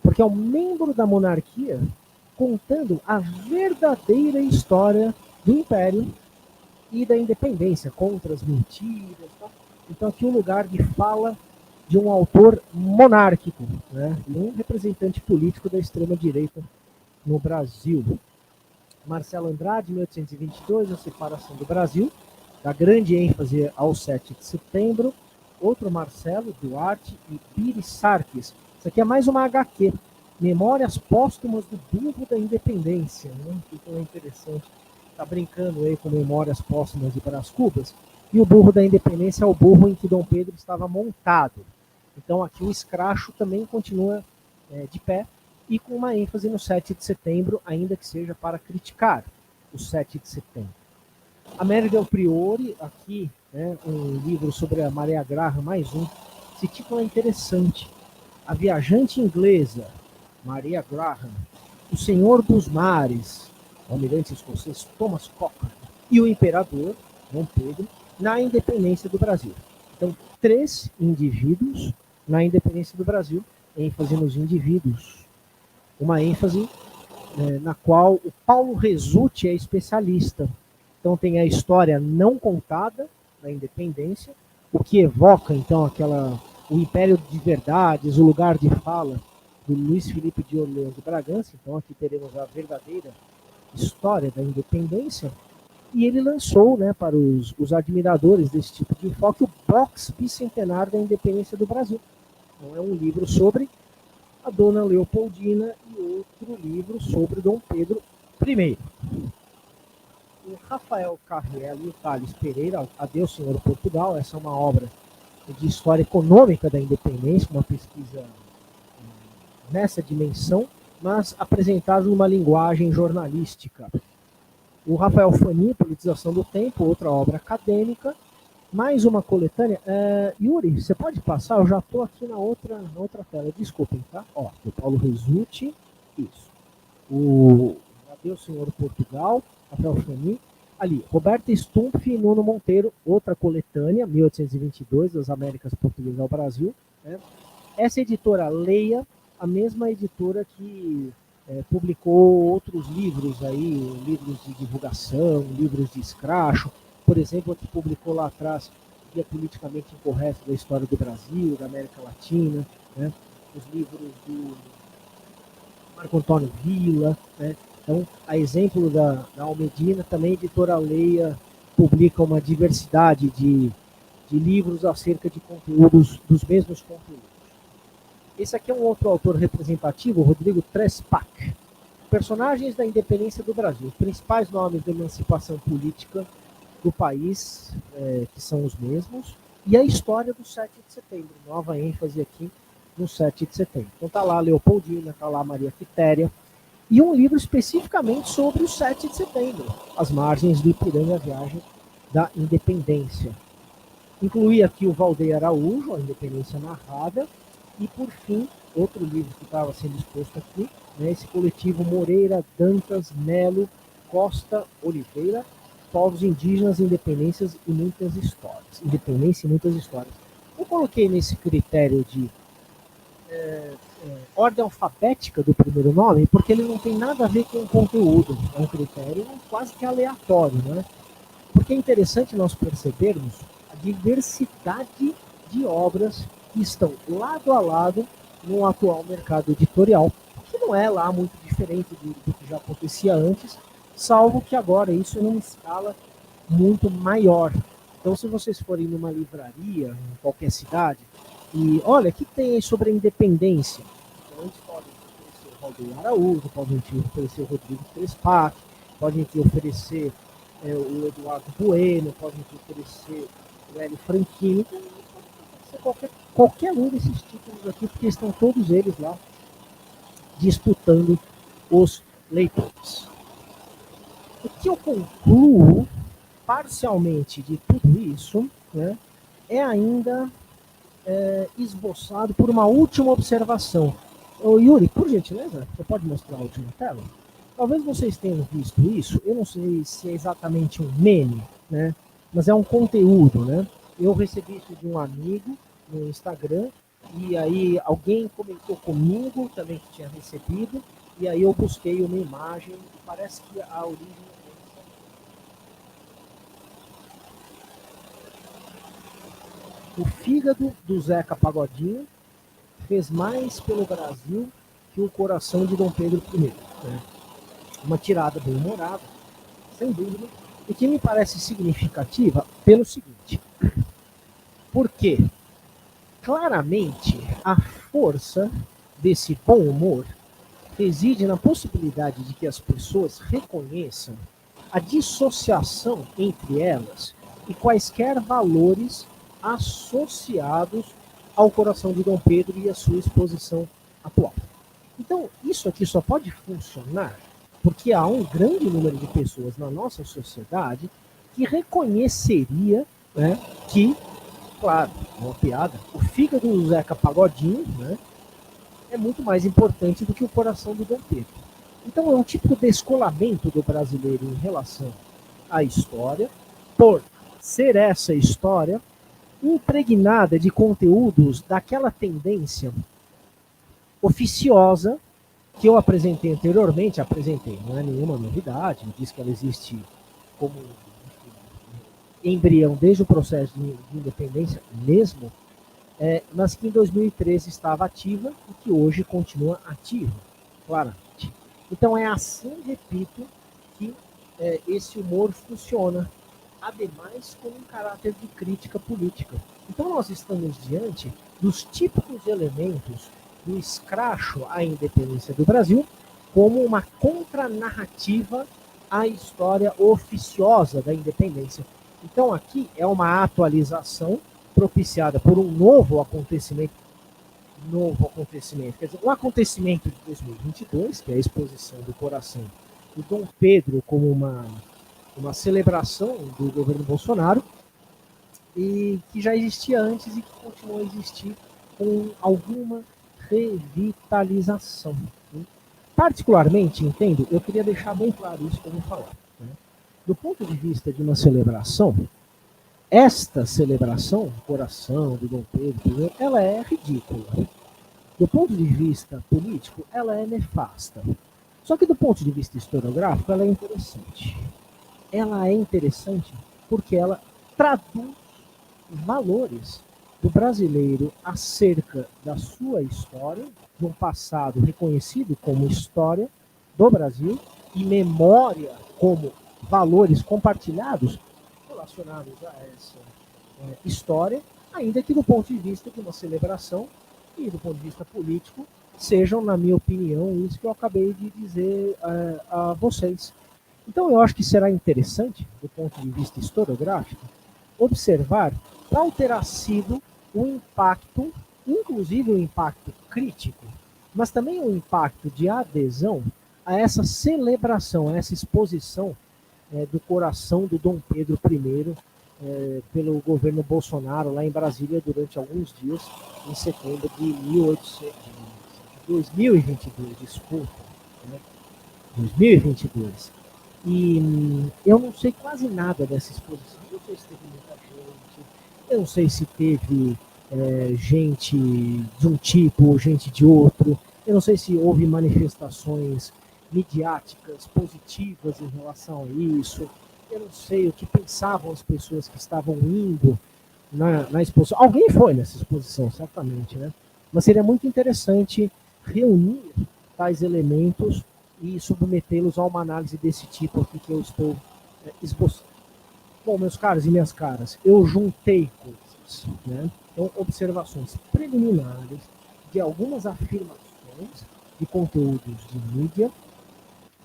porque é um membro da monarquia contando a verdadeira história do Império e da independência, contra as mentiras. Tá? Então aqui um lugar de fala de um autor monárquico, né? E um representante político da extrema-direita no Brasil. Marcelo Andrade, 1822, a separação do Brasil, dá grande ênfase ao 7 de setembro. Outro Marcelo, Duarte e Pires Sarques. Isso aqui é mais uma HQ, Memórias Póstumas do Burro da Independência. Né? Que é interessante. Está brincando aí com Memórias Póstumas de Brás Cubas. E o Burro da Independência é o burro em que Dom Pedro estava montado. Então aqui o escracho também continua de pé e com uma ênfase no 7 de setembro, ainda que seja para criticar o 7 de setembro. Amélie Del Priore, aqui, né, um livro sobre a Maria Graham, mais um. Esse título é interessante. A Viajante Inglesa, Maria Graham, O Senhor dos Mares, o almirante escocês Thomas Cochrane, e o Imperador, Dom Pedro, na independência do Brasil. Então, 3 indivíduos na independência do Brasil, ênfase nos indivíduos. Uma ênfase na qual o Paulo Resulti é especialista. Então tem a história não contada da independência, o que evoca então o Império de Verdades, o lugar de fala do Luiz Felipe de Orleans de Bragança. Então aqui teremos a verdadeira história da independência. E ele lançou, né, para os admiradores desse tipo de enfoque, o Box Bicentenário da Independência do Brasil. Então é um livro sobre a Dona Leopoldina e outro livro sobre Dom Pedro I. O Rafael Carriel e o Thales Pereira, Adeus Senhor Portugal, essa é uma obra de história econômica da independência, uma pesquisa nessa dimensão, mas apresentada numa linguagem jornalística. O Rafael Fani, Politização do Tempo, outra obra acadêmica, mais uma coletânea. Yuri, você pode passar? Eu já estou aqui na outra tela, desculpem, tá? Ó, o Paulo Resulti, isso. O Adeus Senhor Portugal, Rafael Fani. Ali, Roberta Stumpf e Nuno Monteiro, outra coletânea, 1822, das Américas Portuguesas ao Brasil. Né? Essa editora Leia, a mesma editora que publicou outros livros aí, livros de divulgação, livros de escracho, por exemplo, a que publicou lá atrás Guia Politicamente Incorreto da História do Brasil, da América Latina, né? Os livros do Marco Antônio Villa, né? Então, a exemplo da Almedina, também a editora Leia publica uma diversidade de livros acerca de conteúdos, dos mesmos conteúdos. Esse aqui é um outro autor representativo, Rodrigo Trespac. Personagens da independência do Brasil. Os principais nomes da emancipação política do país, que são os mesmos, e a história do 7 de setembro. Nova ênfase aqui no 7 de setembro. Então está lá a Leopoldina, está lá a Maria Quitéria, e um livro especificamente sobre o 7 de setembro, As Margens do Ipiranga, a Viagem da Independência. Incluí aqui o Valdeir Araújo, A Independência Narrada, e por fim, outro livro que estava sendo exposto aqui, né, esse coletivo Moreira, Dantas, Melo, Costa, Oliveira, Povos Indígenas, Independências e Muitas Histórias. Independência e Muitas Histórias. Eu coloquei nesse critério de ordem alfabética do primeiro nome, porque ele não tem nada a ver com o conteúdo. É um critério quase que aleatório, né? Porque é interessante nós percebermos a diversidade de obras que estão lado a lado no atual mercado editorial, que não é lá muito diferente do que já acontecia antes, salvo que agora isso é numa escala muito maior. Então, se vocês forem numa livraria, em qualquer cidade, e olha, o que tem aí sobre a independência? Então, eles podem oferecer o Valdeir Araújo, podem oferecer o Rodrigo Trespac, podem oferecer o Eduardo Bueno, podem oferecer o Hélio Franchini, então, pode ser qualquer um desses títulos aqui, porque estão todos eles lá disputando os leitores. O que eu concluo parcialmente de tudo isso, né, é ainda esboçado por uma última observação. Ô, Yuri, por gentileza, você pode mostrar a última tela? Talvez vocês tenham visto isso, eu não sei se é exatamente um meme, né, mas é um conteúdo, né? Eu recebi isso de um amigo no Instagram, e aí alguém comentou comigo também que tinha recebido, e aí eu busquei uma imagem e parece que a origem é essa. O fígado do Zeca Pagodinho fez mais pelo Brasil que o coração de Dom Pedro I. Né? Uma tirada bem humorada, sem dúvida, e que me parece significativa pelo seguinte. Porque, claramente, a força desse bom humor reside na possibilidade de que as pessoas reconheçam a dissociação entre elas e quaisquer valores associados ao coração de Dom Pedro e à sua exposição atual. Então, isso aqui só pode funcionar porque há um grande número de pessoas na nossa sociedade que reconheceria, né, que, claro, uma piada, o fígado do Zeca Pagodinho, né, é muito mais importante do que o coração do Dom Pedro. Então é um tipo de descolamento do brasileiro em relação à história, por ser essa história impregnada de conteúdos daquela tendência oficiosa que eu apresentei anteriormente, não é nenhuma novidade, eu disse que ela existe como embrião desde o processo de independência mesmo, mas que em 2013 estava ativa e que hoje continua ativa, claramente. Então é assim, repito, que esse humor funciona, ademais com um caráter de crítica política. Então nós estamos diante dos típicos elementos do escracho à independência do Brasil como uma contranarrativa à história oficiosa da independência. Então aqui é uma atualização propiciada por um novo acontecimento, quer dizer, um acontecimento de 2022, que é a exposição do coração do Dom Pedro como uma celebração do governo Bolsonaro, e que já existia antes e que continua a existir com alguma revitalização. Particularmente, entendo, eu queria deixar bem claro isso que eu vou falar. Né? Do ponto de vista de uma celebração, esta celebração, coração do Dom Pedro, ela é ridícula. Do ponto de vista político, ela é nefasta. Só que do ponto de vista historiográfico, ela é interessante. Ela é interessante porque ela traduz valores do brasileiro acerca da sua história, de um passado reconhecido como história do Brasil e memória como valores compartilhados relacionados a essa história, ainda que do ponto de vista de uma celebração e do ponto de vista político sejam, na minha opinião, isso que eu acabei de dizer a vocês. Então eu acho que será interessante, do ponto de vista historiográfico, observar qual terá sido o impacto, inclusive o impacto crítico, mas também o impacto de adesão a essa celebração, a essa exposição do coração do Dom Pedro I pelo governo Bolsonaro lá em Brasília durante alguns dias, em setembro de 2022, desculpa, né? 2022. E eu não sei quase nada dessa exposição. Eu não sei se teve muita gente, eu não sei se teve gente de um tipo ou gente de outro, eu não sei se houve manifestações midiáticas positivas em relação a isso, eu não sei o que pensavam as pessoas que estavam indo na exposição. Alguém foi nessa exposição, certamente, né? Mas seria muito interessante reunir tais elementos e submetê-los a uma análise desse tipo aqui que eu estou esboçando. Bom, meus caros e minhas caras, eu juntei coisas, né? Então, observações preliminares de algumas afirmações de conteúdos de mídia,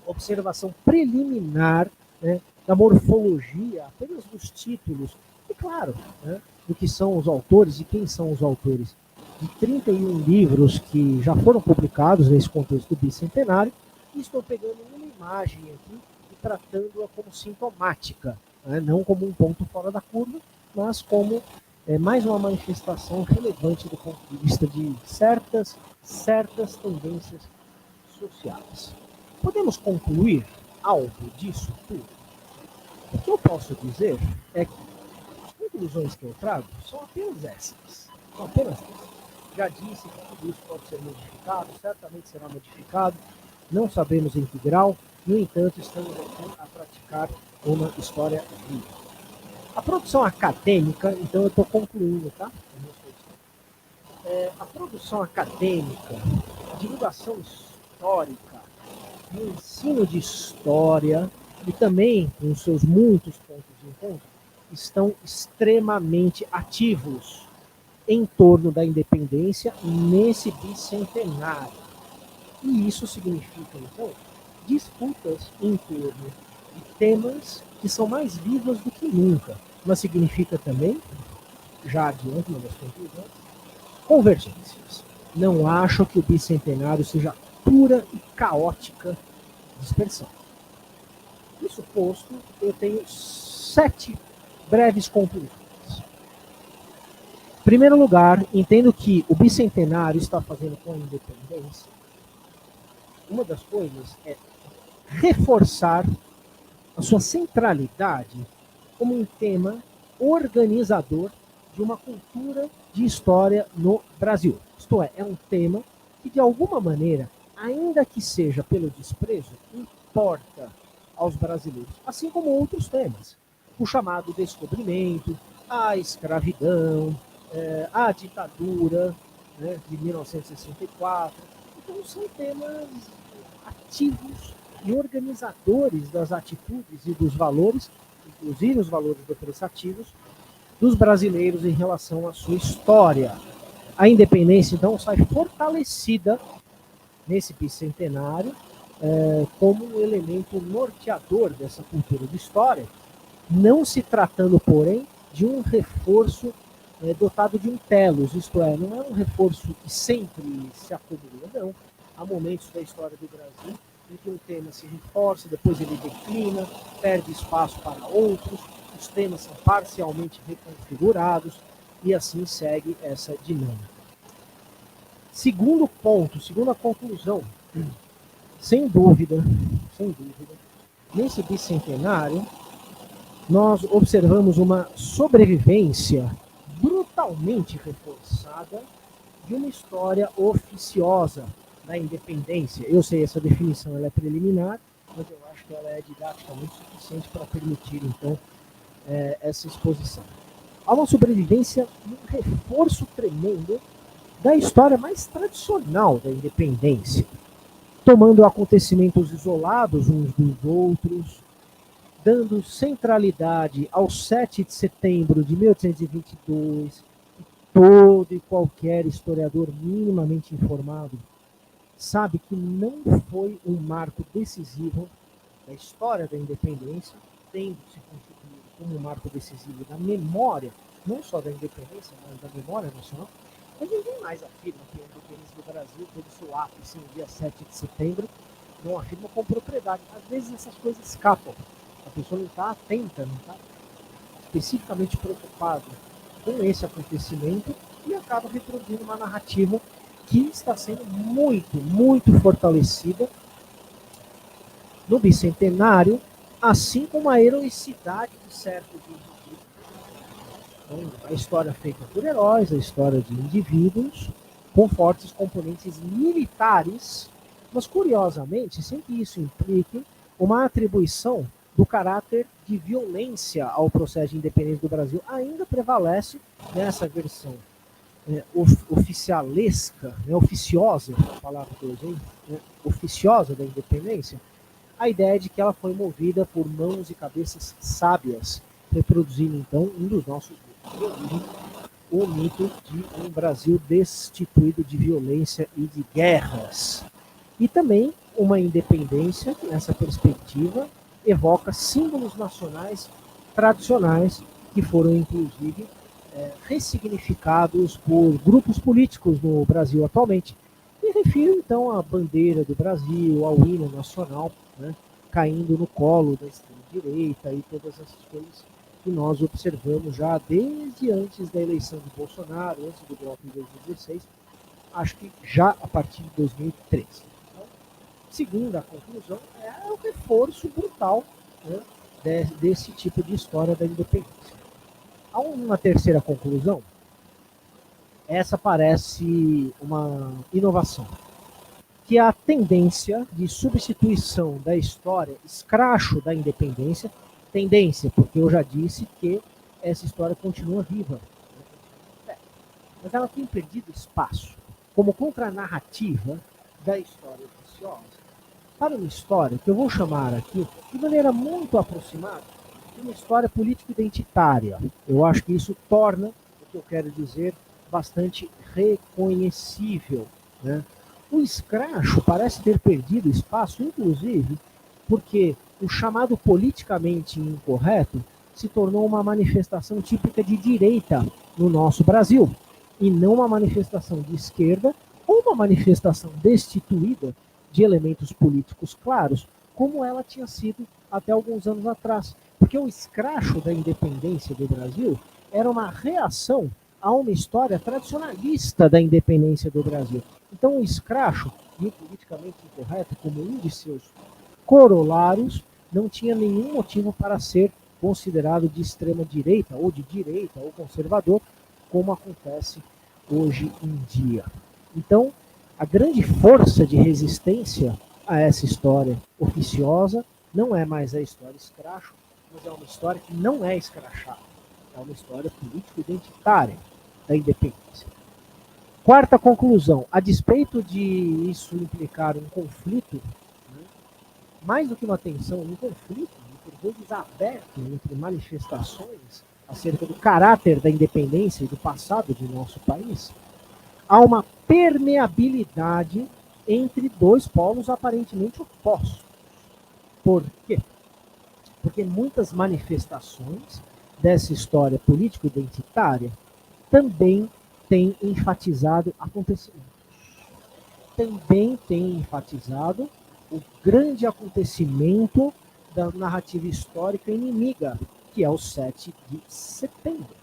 observação preliminar, né, da morfologia, apenas dos títulos, e claro, né, do que são os autores e quem são os autores de 31 livros que já foram publicados nesse contexto bicentenário, e estou pegando uma imagem aqui e tratando-a como sintomática, né, não como um ponto fora da curva, mas como mais uma manifestação relevante do ponto de vista de certas tendências sociais. Podemos concluir algo disso tudo? O que eu posso dizer é que as conclusões que eu trago são apenas essas. São apenas essas. Já disse que tudo isso pode ser modificado, certamente será modificado. não sabemos em que grau, no entanto, estamos aqui a praticar uma história viva. A produção acadêmica, então eu estou concluindo, tá? A produção acadêmica, a divulgação histórica, o ensino de história e também, com seus muitos pontos de encontro, estão extremamente ativos em torno da independência nesse bicentenário. E isso significa, então, disputas em torno de temas que são mais vivos do que nunca. Mas significa também, já adianto uma das conclusões, convergências. Não acho que o bicentenário seja pura e caótica dispersão. Isso posto, eu tenho 7 breves conclusões. Em primeiro lugar, entendo que o bicentenário está fazendo com a independência. Uma das coisas é reforçar a sua centralidade como um tema organizador de uma cultura de história no Brasil. Isto é um tema que, de alguma maneira, ainda que seja pelo desprezo, importa aos brasileiros, assim como outros temas. O chamado descobrimento, a escravidão, a ditadura, né, de 1964. Então, são temas ativos e organizadores das atitudes e dos valores, inclusive os valores depreciativos, dos brasileiros em relação à sua história. A independência, então, sai fortalecida nesse bicentenário como um elemento norteador dessa cultura de história, não se tratando, porém, de um reforço dotado de um telos, isto é, não é um reforço que sempre se acumula, não. Há momentos da história do Brasil em que um tema se reforça, depois ele declina, perde espaço para outros, os temas são parcialmente reconfigurados e assim segue essa dinâmica. Segundo ponto, segunda conclusão, sem dúvida, nesse bicentenário, nós observamos uma sobrevivência brutalmente reforçada de uma história oficiosa da independência. Eu sei, essa definição ela é preliminar, mas eu acho que ela é didaticamente suficiente para permitir, então, essa exposição. Há uma sobrevivência, um reforço tremendo da história mais tradicional da independência, tomando acontecimentos isolados uns dos outros, dando centralidade ao 7 de setembro de 1822, todo e qualquer historiador minimamente informado sabe que não foi um marco decisivo da história da independência, tendo se constituído como um marco decisivo da memória, não só da independência, mas da memória nacional. Mas ninguém mais afirma que a independência do Brasil teve seu ápice no dia 7 de setembro, não afirma com propriedade. Às vezes essas coisas escapam. A pessoa não está atenta, não está especificamente preocupada com esse acontecimento e acaba reproduzindo uma narrativa que está sendo muito, muito fortalecida no bicentenário, assim como a heroicidade de certos indivíduos. Então, a história feita por heróis, a história de indivíduos com fortes componentes militares, mas curiosamente, sem que isso implique uma atribuição do caráter de violência ao processo de independência do Brasil, ainda prevalece nessa versão oficialesca, oficiosa, a palavra que eu usei, oficiosa da independência, a ideia de que ela foi movida por mãos e cabeças sábias, reproduzindo então um dos nossos mitos, o mito de um Brasil destituído de violência e de guerras. E também uma independência que, nessa perspectiva, evoca símbolos nacionais tradicionais que foram, inclusive, ressignificados por grupos políticos no Brasil atualmente. Me refiro, então, à bandeira do Brasil, ao hino nacional, né, caindo no colo da extrema-direita e todas essas coisas que nós observamos já desde antes da eleição de Bolsonaro, antes do golpe de 2016, acho que já a partir de 2013. Então, segunda conclusão é o reforço brutal, né, desse tipo de história da independência. Há uma terceira conclusão. Essa parece uma inovação. que a tendência de substituição da história escracho da independência, tendência, porque eu já disse que essa história continua viva, mas ela tem perdido espaço como contranarrativa da história oficiosa para uma história que eu vou chamar aqui, de maneira muito aproximada, de uma história político-identitária. Eu acho que isso torna o que eu quero dizer bastante reconhecível, né? O escracho parece ter perdido espaço, inclusive, porque o chamado politicamente incorreto se tornou uma manifestação típica de direita no nosso Brasil, e não uma manifestação de esquerda ou uma manifestação destituída de elementos políticos claros, como ela tinha sido até alguns anos atrás. Porque o escracho da independência do Brasil era uma reação a uma história tradicionalista da independência do Brasil. Então, o escracho e o politicamente incorreto, como um de seus corolários, não tinha nenhum motivo para ser considerado de extrema direita ou conservador, como acontece hoje em dia. Então, a grande força de resistência a essa história oficiosa não é mais a história escracho, mas é uma história que não é escrachada. É uma história político-identitária da independência. Quarta conclusão, a despeito de isso implicar um conflito, né, mais do que uma tensão, um conflito, por vezes aberto entre manifestações acerca do caráter da independência e do passado de nosso país, há uma permeabilidade entre dois polos aparentemente opostos. Por quê? Porque muitas manifestações dessa história político-identitária também têm enfatizado acontecimentos. Também têm enfatizado o grande acontecimento da narrativa histórica inimiga, que é o 7 de setembro.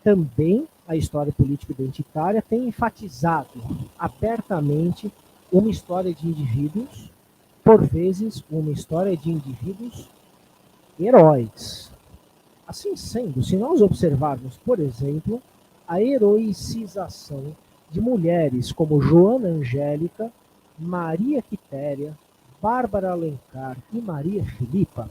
Também a história político-identitária tem enfatizado abertamente uma história de indivíduos, por vezes uma história de indivíduos heróis. Assim sendo, se nós observarmos, por exemplo, a heroicização de mulheres como Joana Angélica, Maria Quitéria, Bárbara Alencar e Maria Filipa,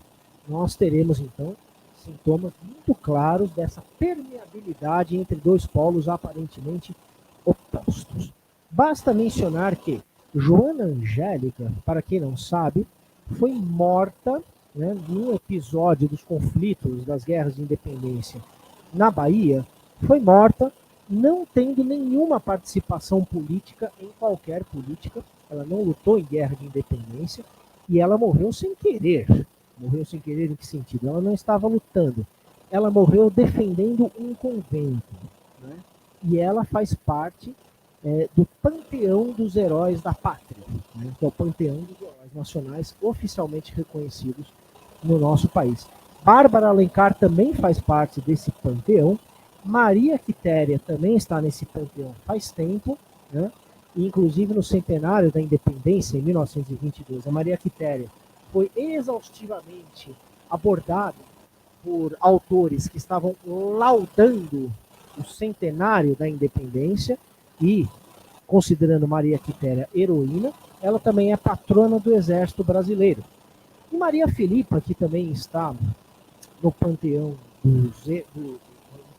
nós teremos então sintomas muito claros dessa permeabilidade entre dois polos aparentemente opostos. Basta mencionar que Joana Angélica, para quem não sabe, foi morta, né, num episódio dos conflitos das guerras de independência na Bahia, foi morta não tendo nenhuma participação política em qualquer política. Ela não lutou em guerra de independência e ela morreu sem querer. Morreu sem querer em que sentido? Ela não estava lutando. Ela morreu defendendo um convento, né? E ela faz parte do panteão dos heróis da pátria, né? Que é o panteão dos heróis nacionais oficialmente reconhecidos no nosso país. Bárbara Alencar também faz parte desse panteão. Maria Quitéria também está nesse panteão faz tempo, né? E, inclusive no centenário da independência, em 1922, a Maria Quitéria foi exaustivamente abordada por autores que estavam laudando o centenário da independência e considerando Maria Quitéria heroína. Ela também é patrona do Exército Brasileiro. E Maria Filipa, que também está no panteão, no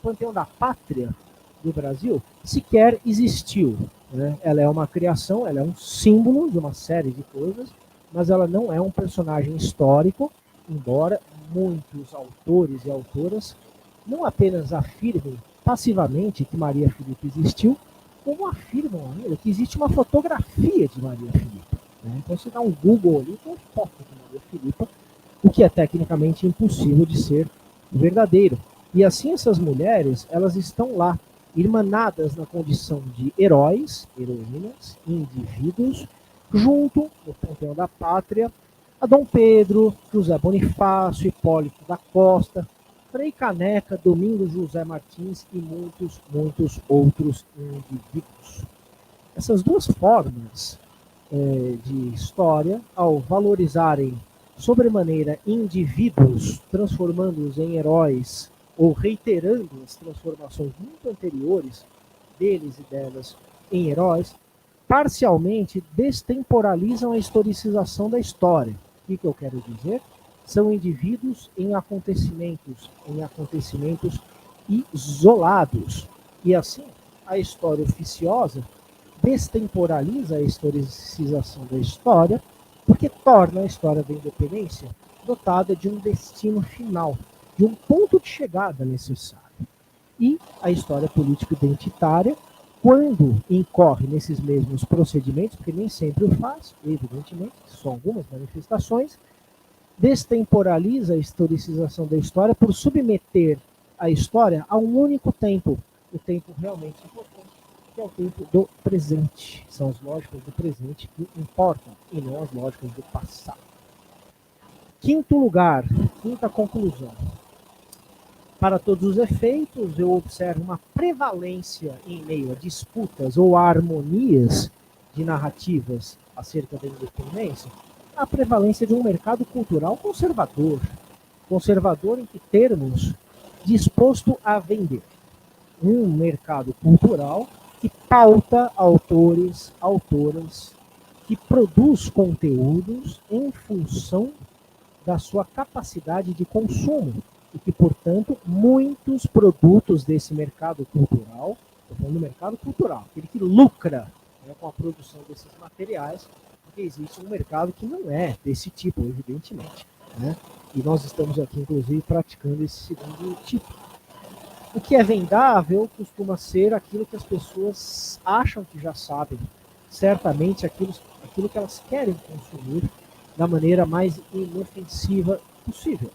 panteão da pátria do Brasil, sequer existiu, né? Ela é uma criação, ela é um símbolo de uma série de coisas, mas ela não é um personagem histórico, embora muitos autores e autoras não apenas afirmem passivamente que Maria Filipa existiu, como afirmam ainda que existe uma fotografia de Maria Filipa, né? Então você dá um Google ali, tem foto de Maria Filipa, o que é tecnicamente impossível de ser verdadeiro. E assim essas mulheres, elas estão lá, irmanadas na condição de heróis, heroínas, indivíduos, junto, no panteão da pátria, a Dom Pedro, José Bonifácio, Hipólito da Costa, Frei Caneca, Domingos José Martins e muitos, muitos outros indivíduos. Essas duas formas de história, ao valorizarem sobremaneira indivíduos, transformando-os em heróis, ou reiterando as transformações muito anteriores deles e delas em heróis, parcialmente destemporalizam a historicização da história. O que eu quero dizer? São indivíduos em acontecimentos isolados. E assim, a história oficiosa destemporaliza a historicização da história, porque torna a história da independência dotada de um destino final, de um ponto de chegada necessário. E a história político-identitária, quando incorre nesses mesmos procedimentos, porque nem sempre o faz, evidentemente, são algumas manifestações, destemporaliza a historicização da história por submeter a história a um único tempo, o tempo realmente importante, que é o tempo do presente. São as lógicas do presente que importam, e não as lógicas do passado. Quinto lugar, quinta conclusão. Para todos os efeitos, eu observo uma prevalência em meio a disputas ou a harmonias de narrativas acerca da independência, a prevalência de um mercado cultural conservador. Conservador em que termos? Disposto a vender. Um mercado cultural que pauta autores, autoras, que produz conteúdos em função da sua capacidade de consumo e que, portanto, muitos produtos desse mercado cultural, estou falando do mercado cultural, aquele que lucra, né, com a produção desses materiais, porque existe um mercado que não é desse tipo, evidentemente, né? E nós estamos aqui, inclusive, praticando esse segundo tipo. O que é vendável costuma ser aquilo que as pessoas acham que já sabem, certamente aquilo que elas querem consumir da maneira mais inofensiva possível.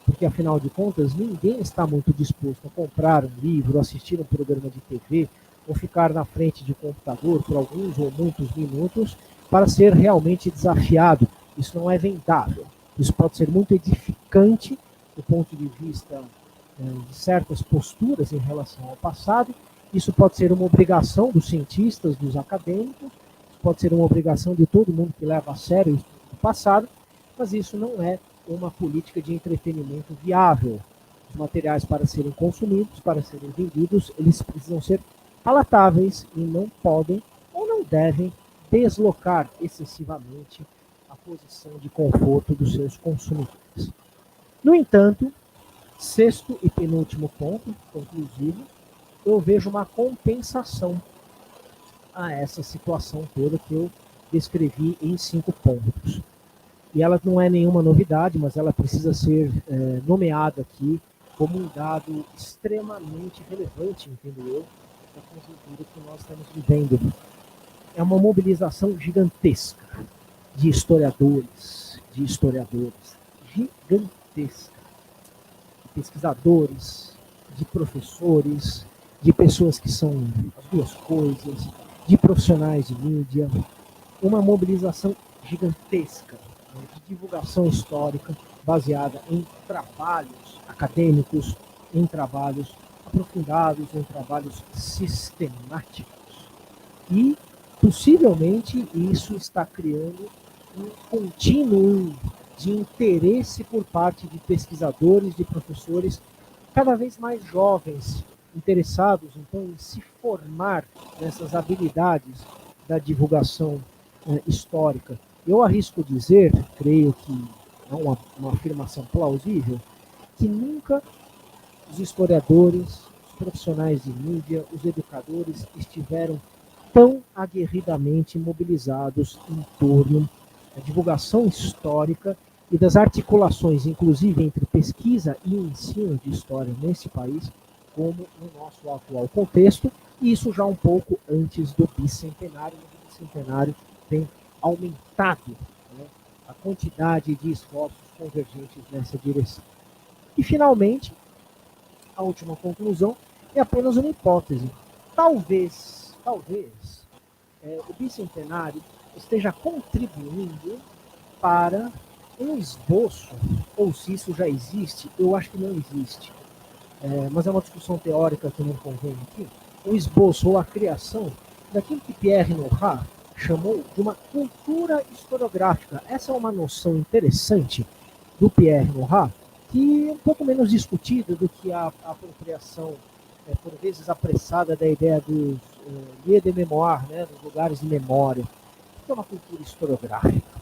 Porque, afinal de contas, ninguém está muito disposto a comprar um livro, assistir um programa de TV, ou ficar na frente de computador por alguns ou muitos minutos para ser realmente desafiado. Isso não é vendável. Isso pode ser muito edificante do ponto de vista de certas posturas em relação ao passado. Isso pode ser uma obrigação dos cientistas, dos acadêmicos, isso pode ser uma obrigação de todo mundo que leva a sério o estudo do passado, mas isso não é uma política de entretenimento viável. Os materiais, para serem consumidos, para serem vendidos, eles precisam ser palatáveis e não podem ou não devem deslocar excessivamente a posição de conforto dos seus consumidores. No entanto, sexto e penúltimo ponto, conclusivo, eu vejo uma compensação a essa situação toda que eu descrevi em 5 pontos. E ela não é nenhuma novidade, mas ela precisa ser nomeada aqui como um dado extremamente relevante, entendo eu, da conjuntura que nós estamos vivendo. É uma mobilização gigantesca de historiadores, gigantesca, de pesquisadores, de professores, de pessoas que são as duas coisas, de profissionais de mídia, uma mobilização gigantesca de divulgação histórica baseada em trabalhos acadêmicos, em trabalhos aprofundados, em trabalhos sistemáticos. E, possivelmente, isso está criando um contínuo de interesse por parte de pesquisadores, de professores, cada vez mais jovens, interessados, então, em se formar nessas habilidades da divulgação histórica. Eu arrisco dizer, creio que é uma afirmação plausível, que nunca os historiadores, os profissionais de mídia, os educadores estiveram tão aguerridamente mobilizados em torno da divulgação histórica e das articulações, inclusive entre pesquisa e ensino de história nesse país, como no nosso atual contexto, e isso já um pouco antes do bicentenário. O bicentenário tem aumentado, né, a quantidade de esforços convergentes nessa direção. E, finalmente, a última conclusão é apenas uma hipótese. Talvez o bicentenário esteja contribuindo para um esboço, ou se isso já existe, eu acho que não existe, mas é uma discussão teórica que não convém aqui, o esboço ou a criação daquilo que Pierre Nora chamou de uma cultura historiográfica. Essa é uma noção interessante do Pierre Nora, que é um pouco menos discutida do que a apropriação por vezes apressada da ideia dos lieux de mémoire, né, dos lugares de memória. O que é uma cultura historiográfica?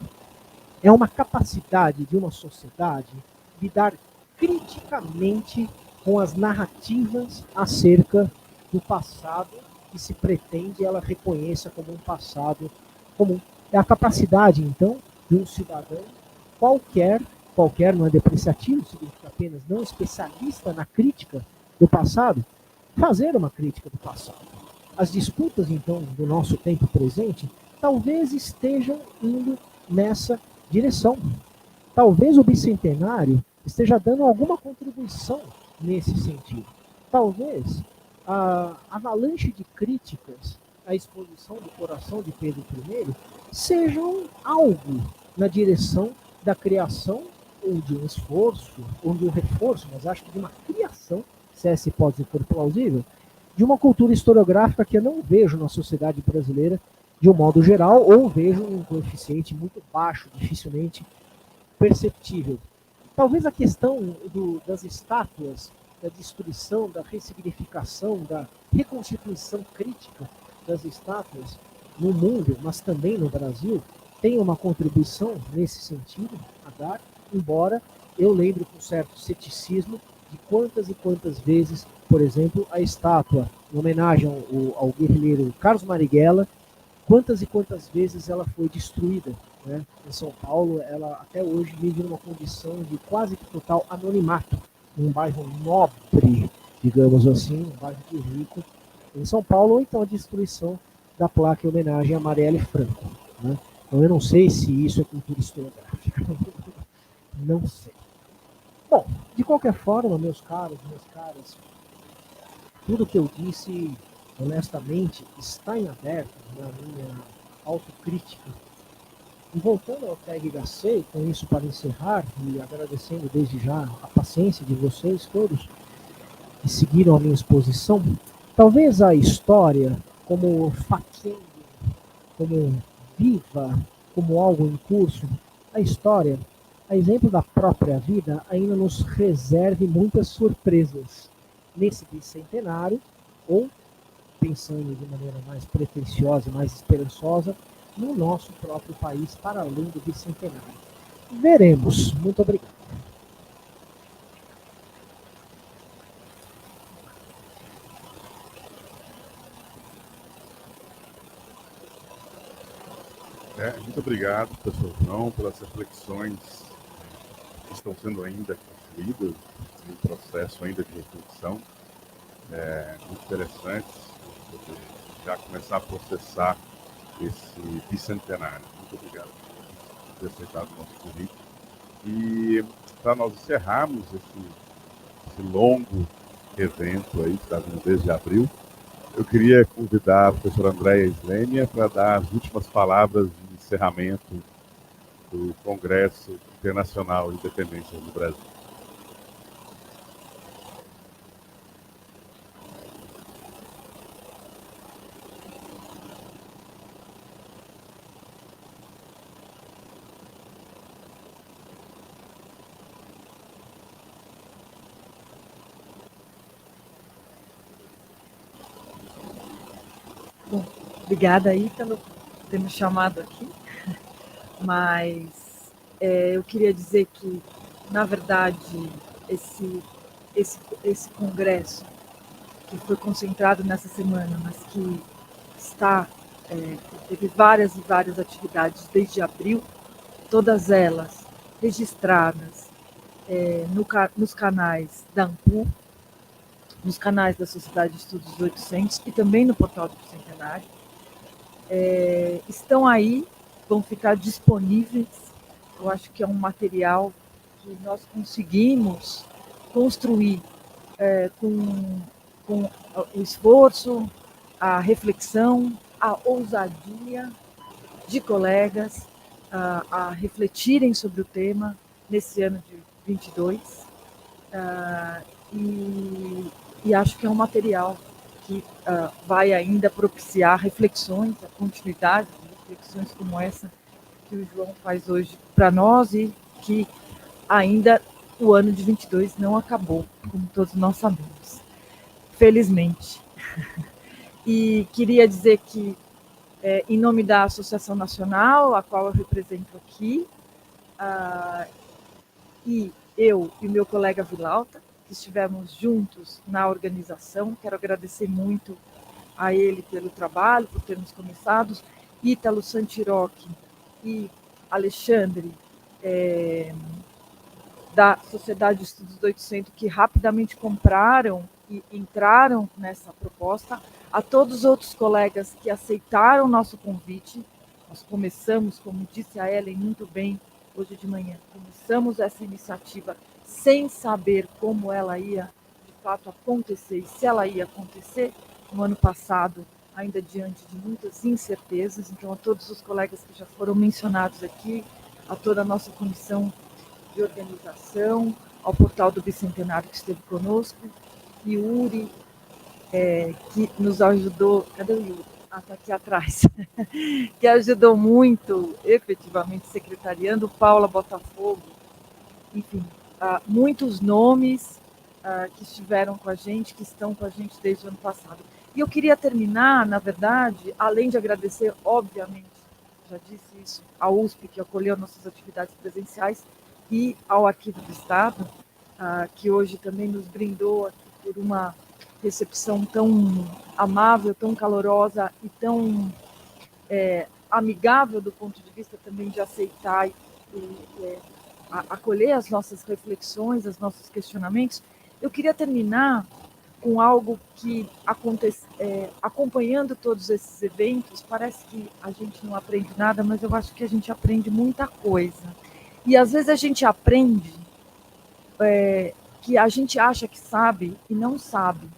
É uma capacidade de uma sociedade lidar criticamente com as narrativas acerca do passado que se pretende ela reconheça como um passado comum. É a capacidade, então, de um cidadão qualquer não é depreciativo, significa apenas não especialista na crítica do passado, fazer uma crítica do passado. As disputas, então, do nosso tempo presente, talvez estejam indo nessa direção. Talvez o bicentenário esteja dando alguma contribuição nesse sentido. Talvez a avalanche de críticas à exposição do coração de Pedro I sejam algo na direção da criação ou de um esforço, ou de um reforço, mas acho que de uma criação, se essa hipótese for plausível, de uma cultura historiográfica que eu não vejo na sociedade brasileira de um modo geral, ou vejo um coeficiente muito baixo, dificilmente perceptível. Talvez a questão das estátuas, da destruição, da ressignificação, da reconstituição crítica das estátuas no mundo, mas também no Brasil, tenha uma contribuição nesse sentido a dar, embora eu lembre com certo ceticismo de quantas e quantas vezes, por exemplo, a estátua em homenagem ao guerrilheiro Carlos Marighella, quantas e quantas vezes ela foi destruída, né? Em São Paulo, ela até hoje vive numa condição de quase que total anonimato, num bairro nobre, digamos assim, um bairro de rico, em São Paulo, ou então a destruição da placa em homenagem a Marielle Franco, né? Então eu não sei se isso é cultura historiográfica, não sei. Bom, de qualquer forma, meus caros, minhas caras, tudo que eu disse, honestamente, está em aberto na minha autocrítica. E voltando ao TEG HC, com isso para encerrar, e agradecendo desde já a paciência de vocês todos que seguiram a minha exposição, talvez a história, como faqueando, como viva, como algo em curso, a história, a exemplo da própria vida, ainda nos reserve muitas surpresas nesse bicentenário, ou, pensando de maneira mais pretensiosa, mais esperançosa, no nosso próprio país, para além do bicentenário. Veremos. Muito obrigado. Muito obrigado, professor João, pelas reflexões que estão sendo ainda construídas, em processo ainda de reflexão. Muito interessante poder já começar a processar esse bicentenário. Muito obrigado por ter aceitado o nosso convite. E para nós encerrarmos esse longo evento aí, que está vindo desde abril, eu queria convidar a professora Andréia Slênia para dar as últimas palavras de encerramento do Congresso Internacional de Independência no Brasil. Bom, obrigada aí pelo ter me chamado aqui, mas eu queria dizer que, na verdade, esse congresso que foi concentrado nessa semana, mas que teve várias e várias atividades desde abril, todas elas registradas nos canais da ANPU, nos canais da Sociedade de Estudos 800 e também no portal do Bicentenário. Estão aí, vão ficar disponíveis. Eu acho que é um material que nós conseguimos construir com o esforço, a reflexão, a ousadia de colegas a refletirem sobre o tema nesse ano de 22. E acho que é um material que vai ainda propiciar reflexões, a continuidade de reflexões como essa que o João faz hoje para nós e que ainda o ano de 22 não acabou, como todos nós sabemos. felizmente. E queria dizer que, em nome da Associação Nacional, a qual eu represento aqui, e eu e o meu colega Vilauta, que estivemos juntos na organização, quero agradecer muito a ele pelo trabalho, por termos começado, Ítalo Santirocchi e Alexandre, da Sociedade de Estudos do 800, que rapidamente compraram e entraram nessa proposta, a todos os outros colegas que aceitaram o nosso convite. Nós começamos, como disse a Ellen muito bem hoje de manhã, começamos essa iniciativa sem saber como ela ia, de fato, acontecer, e se ela ia acontecer no ano passado, ainda diante de muitas incertezas. Então, a todos os colegas que já foram mencionados aqui, a toda a nossa comissão de organização, ao portal do Bicentenário que esteve conosco, e o Uri, que nos ajudou, cadê o Yuri? Está aqui atrás, que ajudou muito, efetivamente, secretariando, Paula Botafogo, enfim, muitos nomes que estiveram com a gente, que estão com a gente desde o ano passado. E eu queria terminar, na verdade, além de agradecer, obviamente, já disse isso, à USP, que acolheu nossas atividades presenciais, e ao Arquivo do Estado, que hoje também nos brindou aqui por uma recepção tão amável, tão calorosa e tão amigável do ponto de vista também de aceitar e acolher as nossas reflexões, os nossos questionamentos. Eu queria terminar com algo que acontece, acompanhando todos esses eventos, parece que a gente não aprende nada, mas eu acho que a gente aprende muita coisa. E às vezes a gente aprende que a gente acha que sabe e não sabe.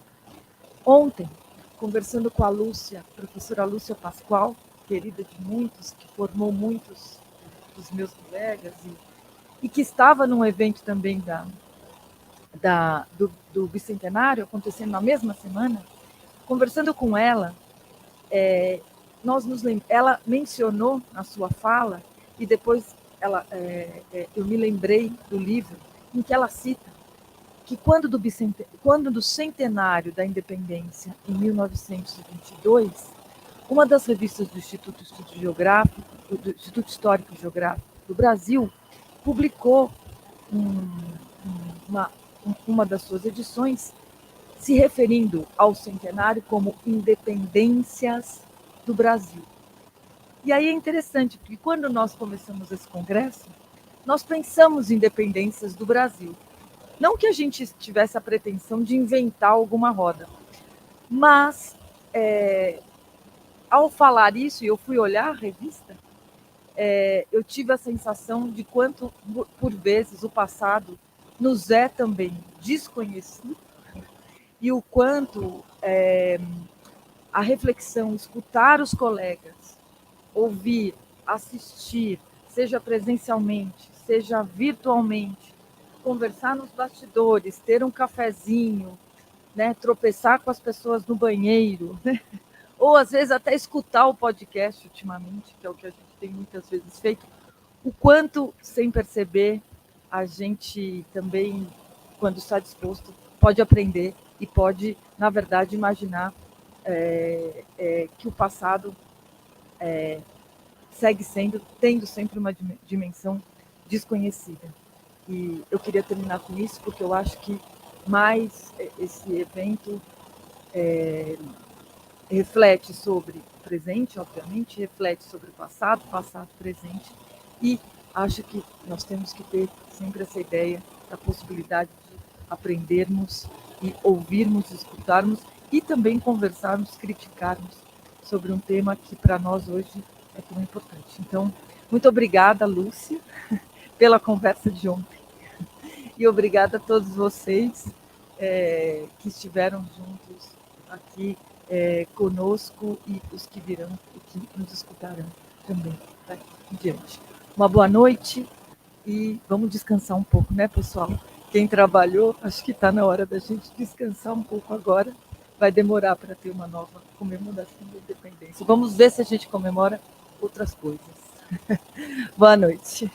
Ontem, conversando com a Lúcia, professora Lúcia Pascoal, querida de muitos, que formou muitos dos meus colegas, e que estava num evento também do Bicentenário, acontecendo na mesma semana, conversando com ela, ela mencionou na sua fala, e depois eu me lembrei do livro, em que ela cita que quando do centenário da independência, em 1922, uma das revistas do Instituto Histórico e Geográfico do Brasil publicou uma das suas edições se referindo ao centenário como Independências do Brasil. E aí é interessante, porque quando nós começamos esse congresso, nós pensamos em independências do Brasil. Não que a gente tivesse a pretensão de inventar alguma roda, mas ao falar isso, e eu fui olhar a revista, eu tive a sensação de quanto, por vezes, o passado nos é também desconhecido, e o quanto a reflexão, escutar os colegas, ouvir, assistir, seja presencialmente, seja virtualmente, conversar nos bastidores, ter um cafezinho, né, tropeçar com as pessoas no banheiro, né, ou às vezes até escutar o podcast ultimamente, que é o que a gente tem muitas vezes feito, o quanto, sem perceber, a gente também, quando está disposto, pode aprender e pode, na verdade, imaginar que o passado segue tendo sempre uma dimensão desconhecida. E eu queria terminar com isso, porque eu acho que mais esse evento reflete sobre o presente, obviamente, reflete sobre o passado, presente, e acho que nós temos que ter sempre essa ideia da possibilidade de aprendermos e ouvirmos, escutarmos e também conversarmos, criticarmos sobre um tema que para nós hoje é tão importante. Então, muito obrigada, Lúcia, pela conversa de ontem. E obrigada a todos vocês que estiveram juntos aqui conosco e os que virão e que nos escutarão também daqui em diante. Uma boa noite e vamos descansar um pouco, né, pessoal? Quem trabalhou, acho que está na hora da gente descansar um pouco agora. Vai demorar para ter uma nova comemoração da independência. Vamos ver se a gente comemora outras coisas. Boa noite.